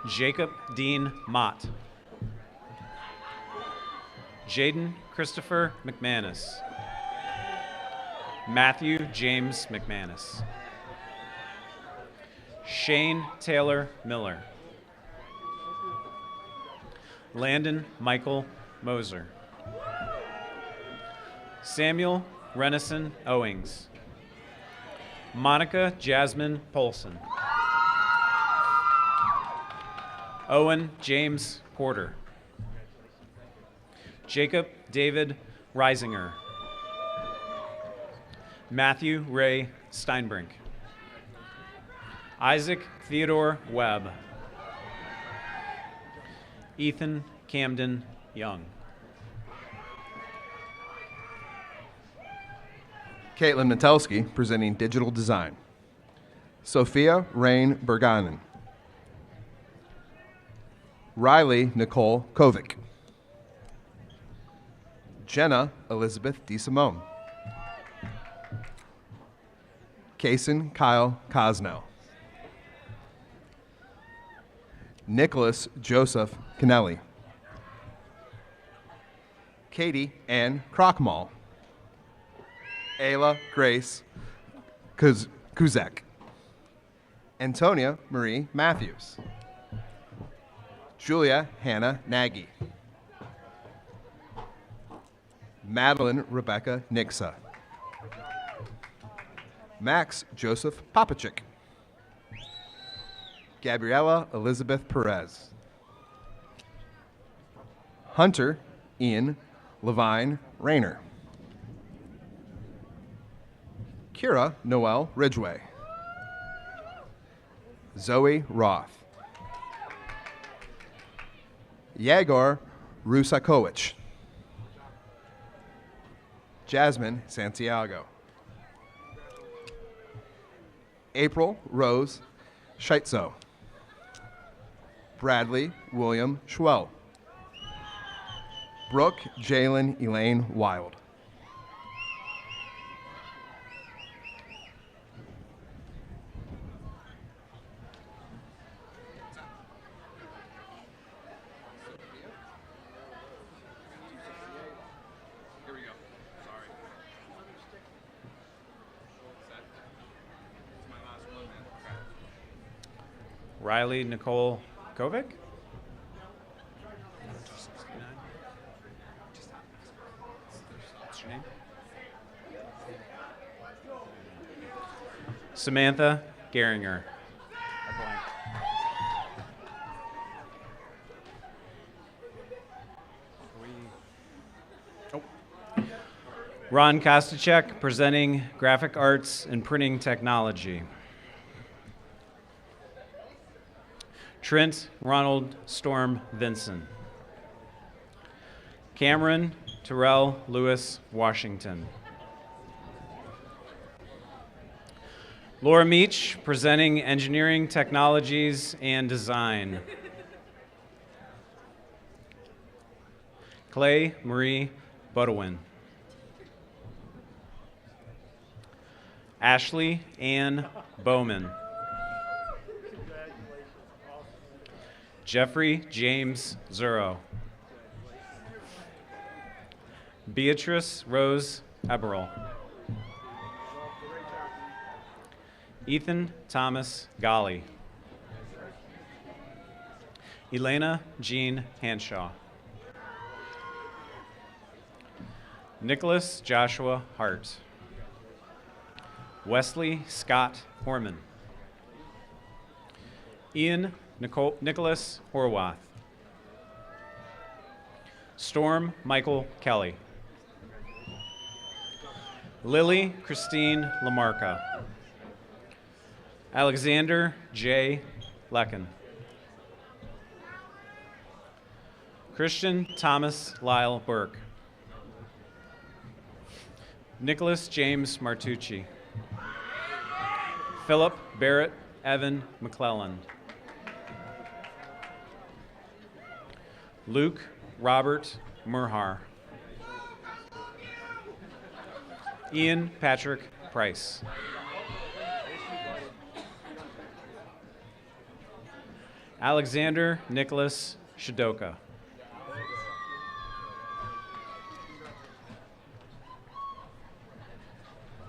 Jacob Dean Mott. Jaden Christopher McManus. Matthew James McManus. Shane Taylor Miller. Landon Michael Moser. Samuel Renison Owings. Monica Jasmine Polson. Owen James Porter. Jacob David Reisinger. Matthew Ray Steinbrink. Isaac Theodore Webb. Ethan Camden Young. Caitlin Natelski, presenting Digital Design. Sophia Rain Berganen. Riley Nicole Kovic. Jenna Elizabeth DeSimone. Kason Kyle Cosnell. Nicholas Joseph Kennelly. Katie Ann Krockmall. Ayla Grace Kuzek. Antonia Marie Matthews. Julia Hannah Nagy. Madeline Rebecca Nixa. Max Joseph Popachik. Gabriella Elizabeth Perez. Hunter Ian Levine Rayner. Kira Noel Ridgway. Zoe Roth. Yagor Rusakowicz. Jasmine Santiago. April Rose Scheitzo. Bradley William Schwell. Brooke Jalen Elaine Wild. Riley Nicole Kovic. What's your name? Samantha Geringer. Ron Kostacek, presenting Graphic Arts and Printing Technology. Trent Ronald Storm Vinson. Cameron Terrell Lewis Washington. Laura Meach, presenting Engineering Technologies and Design. Clay Marie Budowin. Ashley Ann Bowman. Jeffrey James Zuro. Beatrice Rose Eberl. Ethan Thomas Golly. Elena Jean Hanshaw. Nicholas Joshua Hart. Wesley Scott Horman. Ian Nicholas Horwath. Storm Michael Kelly. Lily Christine Lamarca. Alexander J. Lecken. Christian Thomas Lyle Burke. Nicholas James Martucci. Philip Barrett Evan McClellan. Luke Robert Murhar. Ian Patrick Price. Alexander Nicholas Shadoka.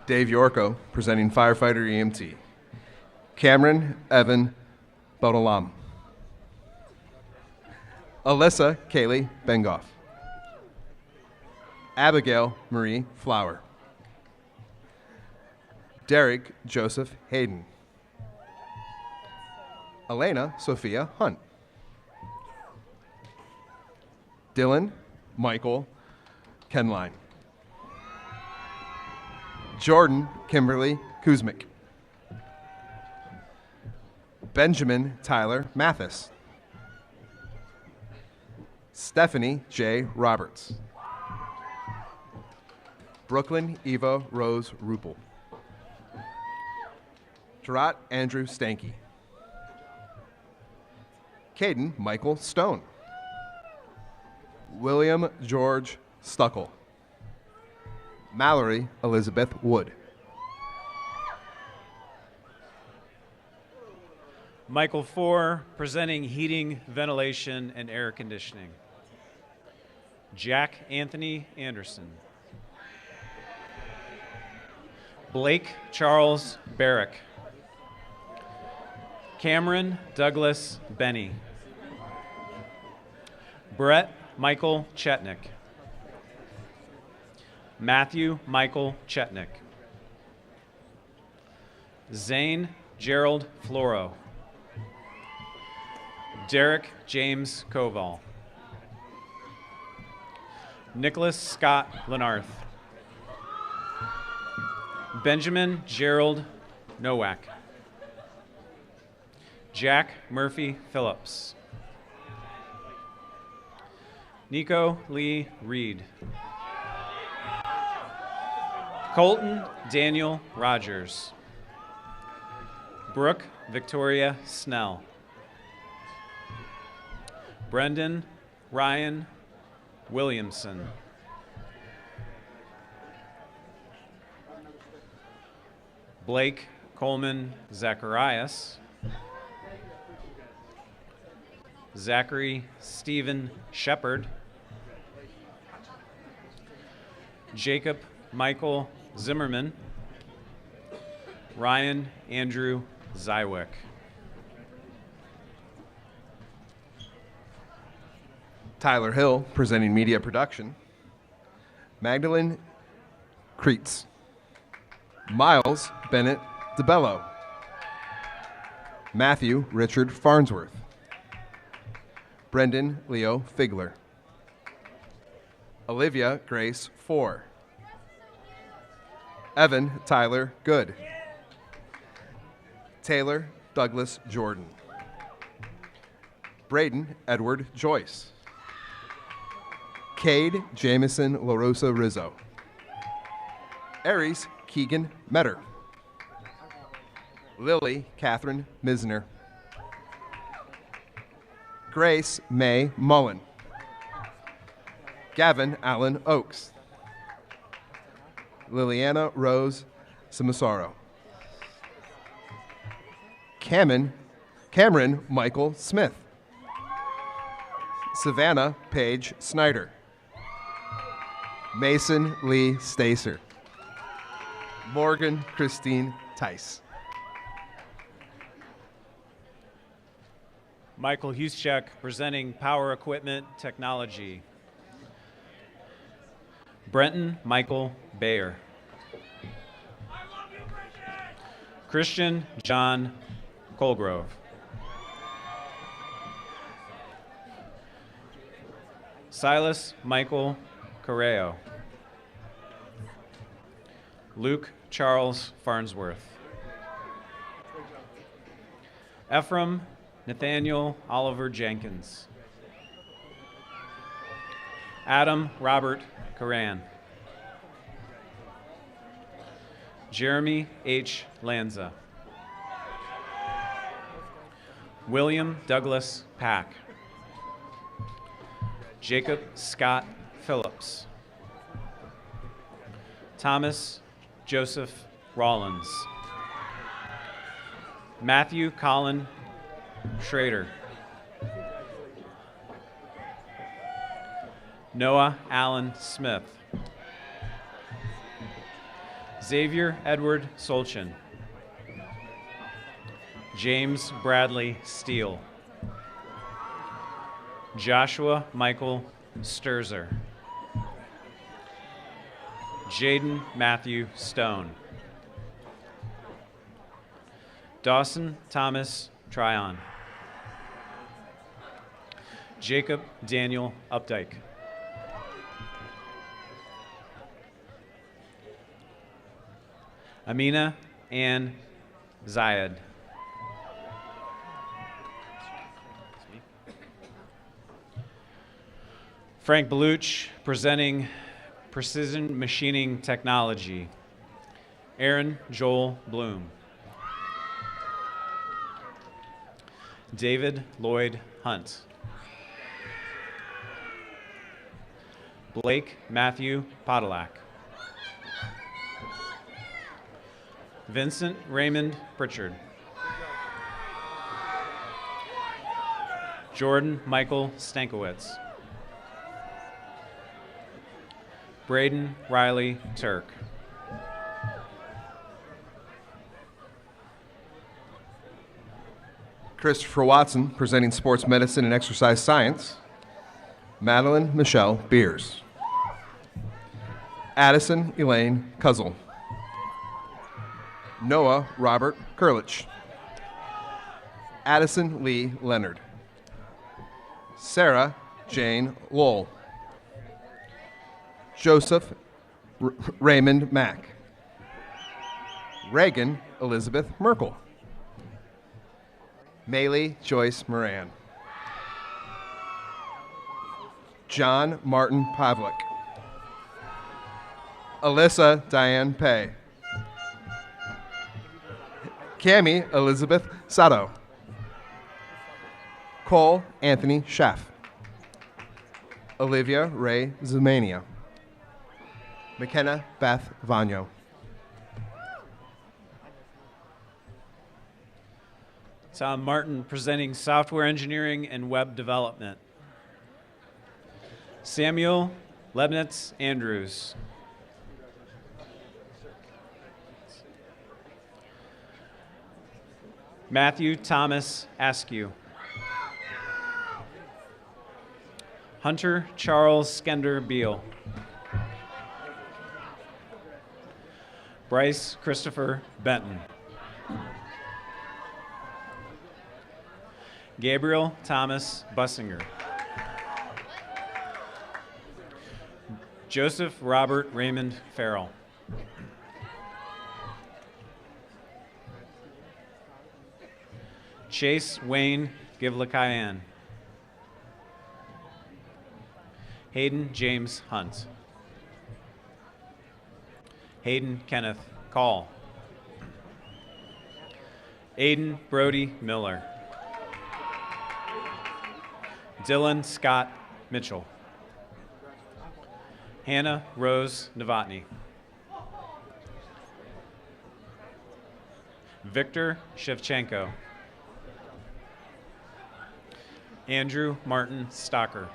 Dave Yorko, presenting firefighter EMT. Cameron Evan Bodolam. Alyssa Kaylee Bengoff. Abigail Marie Flower. Derek Joseph Hayden. Elena Sophia Hunt. Dylan Michael Kenline. Jordan Kimberly Kuzmic. Benjamin Tyler Mathis. Stephanie J. Roberts. Brooklyn Eva Rose Rupel. Gerard Andrew Stanky. Caden Michael Stone. William George Stuckle. Mallory Elizabeth Wood. Michael Four, presenting heating, ventilation, and air conditioning. Jack Anthony Anderson. Blake Charles Barrick. Cameron Douglas Benny. Brett Michael Chetnick. Matthew Michael Chetnick. Zane Gerald Floro. Derek James Koval. Nicholas Scott Lenarth. Benjamin Gerald Nowak. Jack Murphy Phillips. Nico Lee Reed. Colton Daniel Rogers. Brooke Victoria Snell. Brendan Ryan Williamson. Blake Coleman Zacharias. Zachary Stephen Shepard. Jacob Michael Zimmerman. Ryan Andrew Zywick. Tyler Hill, presenting media production. Magdalene Kreitz. Miles Bennett DeBello. Matthew Richard Farnsworth. Brendan Leo Figler. Olivia Grace Four. Evan Tyler Good. Taylor Douglas Jordan. Braden Edward Joyce. Cade Jamison LaRosa Rizzo. Aries Keegan Metter. Lily Catherine Misner. Grace May Mullen. Gavin Allen Oakes. Liliana Rose Simasaro. Cameron Michael Smith. Savannah Paige Snyder. Mason Lee Stacer. Morgan Christine Tice. Michael Huschek, presenting power equipment technology. Brenton Michael Bayer. Christian John Colgrove. Silas Michael Correo. Luke Charles Farnsworth. Ephraim Nathaniel Oliver Jenkins. Adam Robert Coran. Jeremy H. Lanza. William Douglas Pack. Jacob Scott Phillips. Thomas Joseph Rollins. Matthew Colin Schrader. Noah Allen Smith. Xavier Edward Solchin. James Bradley Steele. Joshua Michael Sturzer. Jaden Matthew Stone. Dawson Thomas Tryon. Jacob Daniel Updike. Amina Ann Zayed. Frank Baluch presenting Precision Machining Technology. Aaron Joel Bloom. David Lloyd Hunt. Blake Matthew Podolak. Vincent Raymond Pritchard. Jordan Michael Stankiewicz. Braden Riley Turk. Christopher Watson, presenting sports medicine and exercise science. Madeline Michelle Beers. Addison Elaine Cuzzle. Noah Robert Kurlich. Addison Lee Leonard. Sarah Jane Lowell. Joseph Raymond Mack. Reagan Elizabeth Merkel. Maylee Joyce Moran. John Martin Pavlik. Alyssa Diane Pay. Cami Elizabeth Sato. Cole Anthony Schaff. Olivia Ray Zumania. McKenna Beth Vanyo. Tom Martin presenting software engineering and web development. Samuel Lebnitz Andrews. Matthew Thomas Askew. Hunter Charles Skender Beal. Bryce Christopher Benton. Gabriel Thomas Bussinger. Joseph Robert Raymond Farrell. Chase Wayne Givlakayan. Hayden James Hunt. Hayden Kenneth Call. Aiden Brody Miller. Dylan Scott Mitchell. Hannah Rose Novotny. Victor Shevchenko. Andrew Martin Stocker.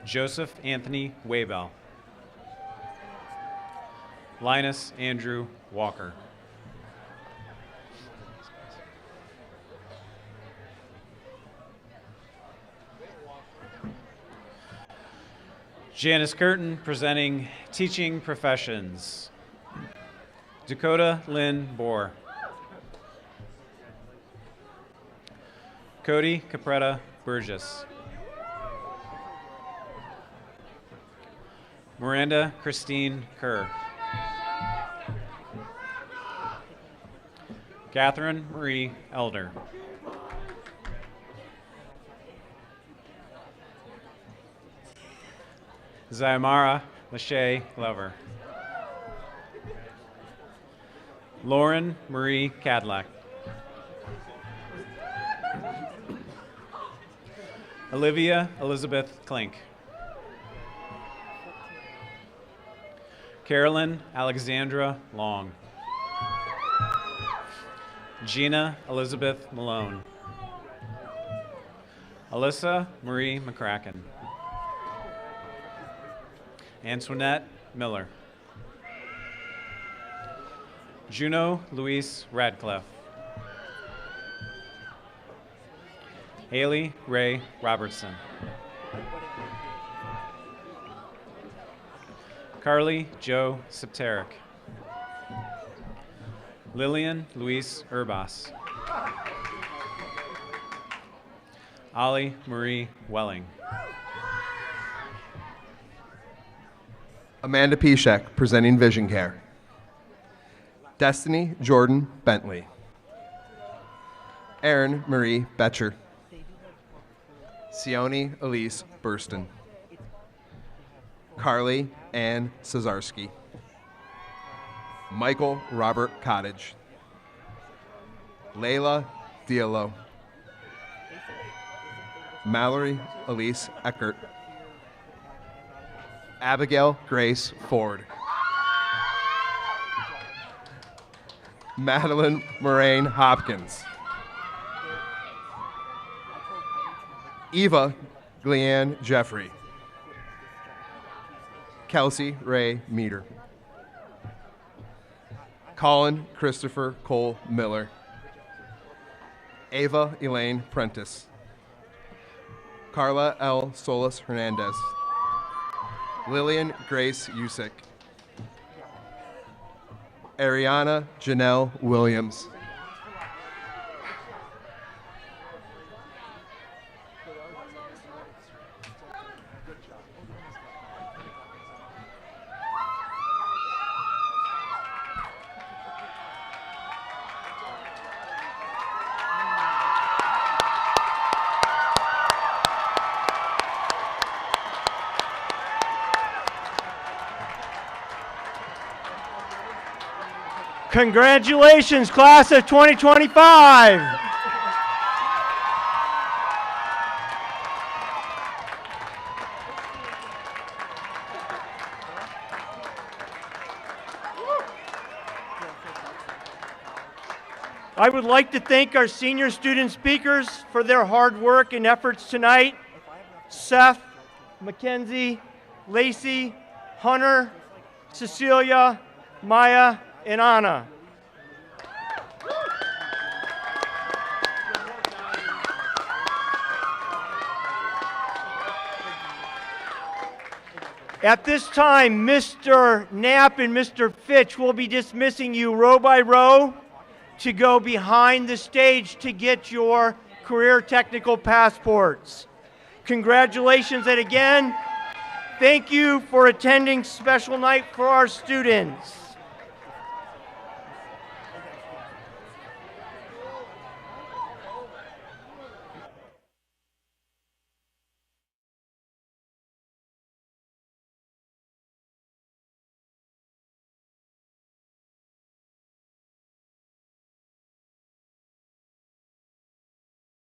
Joseph Anthony Waybell. Linus Andrew Walker. Janice Curtin presenting Teaching Professions. Dakota Lynn Bohr. Cody Capretta Burgess. Miranda Christine Kerr. Catherine Marie Elder. Zyamara Lachey Glover. Lauren Marie Cadillac. Olivia Elizabeth Klink. Carolyn Alexandra Long. Gina Elizabeth Malone. Alyssa Marie McCracken. Antoinette Miller. Juno Louise Radcliffe. Haley Ray Robertson. Carly Jo Septeric. Lillian Louise Urbas. Ollie Marie Welling. Amanda Pishek, presenting Vision Care. Destiny Jordan Bentley. Erin Marie Betcher. Sione Elise Burston. Carly Ann Cesarski. Michael Robert Cottage. Layla Diallo. Mallory Elise Eckert. Abigail Grace Ford. Madeline Moraine Hopkins. Eva Gleanne Jeffrey. Kelsey Ray Meter. Colin Christopher Cole Miller. Ava Elaine Prentice. Carla L. Solis Hernandez. Lillian Grace Usick. Ariana Janelle Williams. Congratulations, class of 2025. I would like to thank our senior student speakers for their hard work and efforts tonight. Seth, Mackenzie, Lacey, Hunter, Cecilia, Maya, and Anna. At this time, Mr. Knapp and Mr. Fitch will be dismissing you row by row to go behind the stage to get your career technical passports. Congratulations, and again, thank you for attending special night for our students.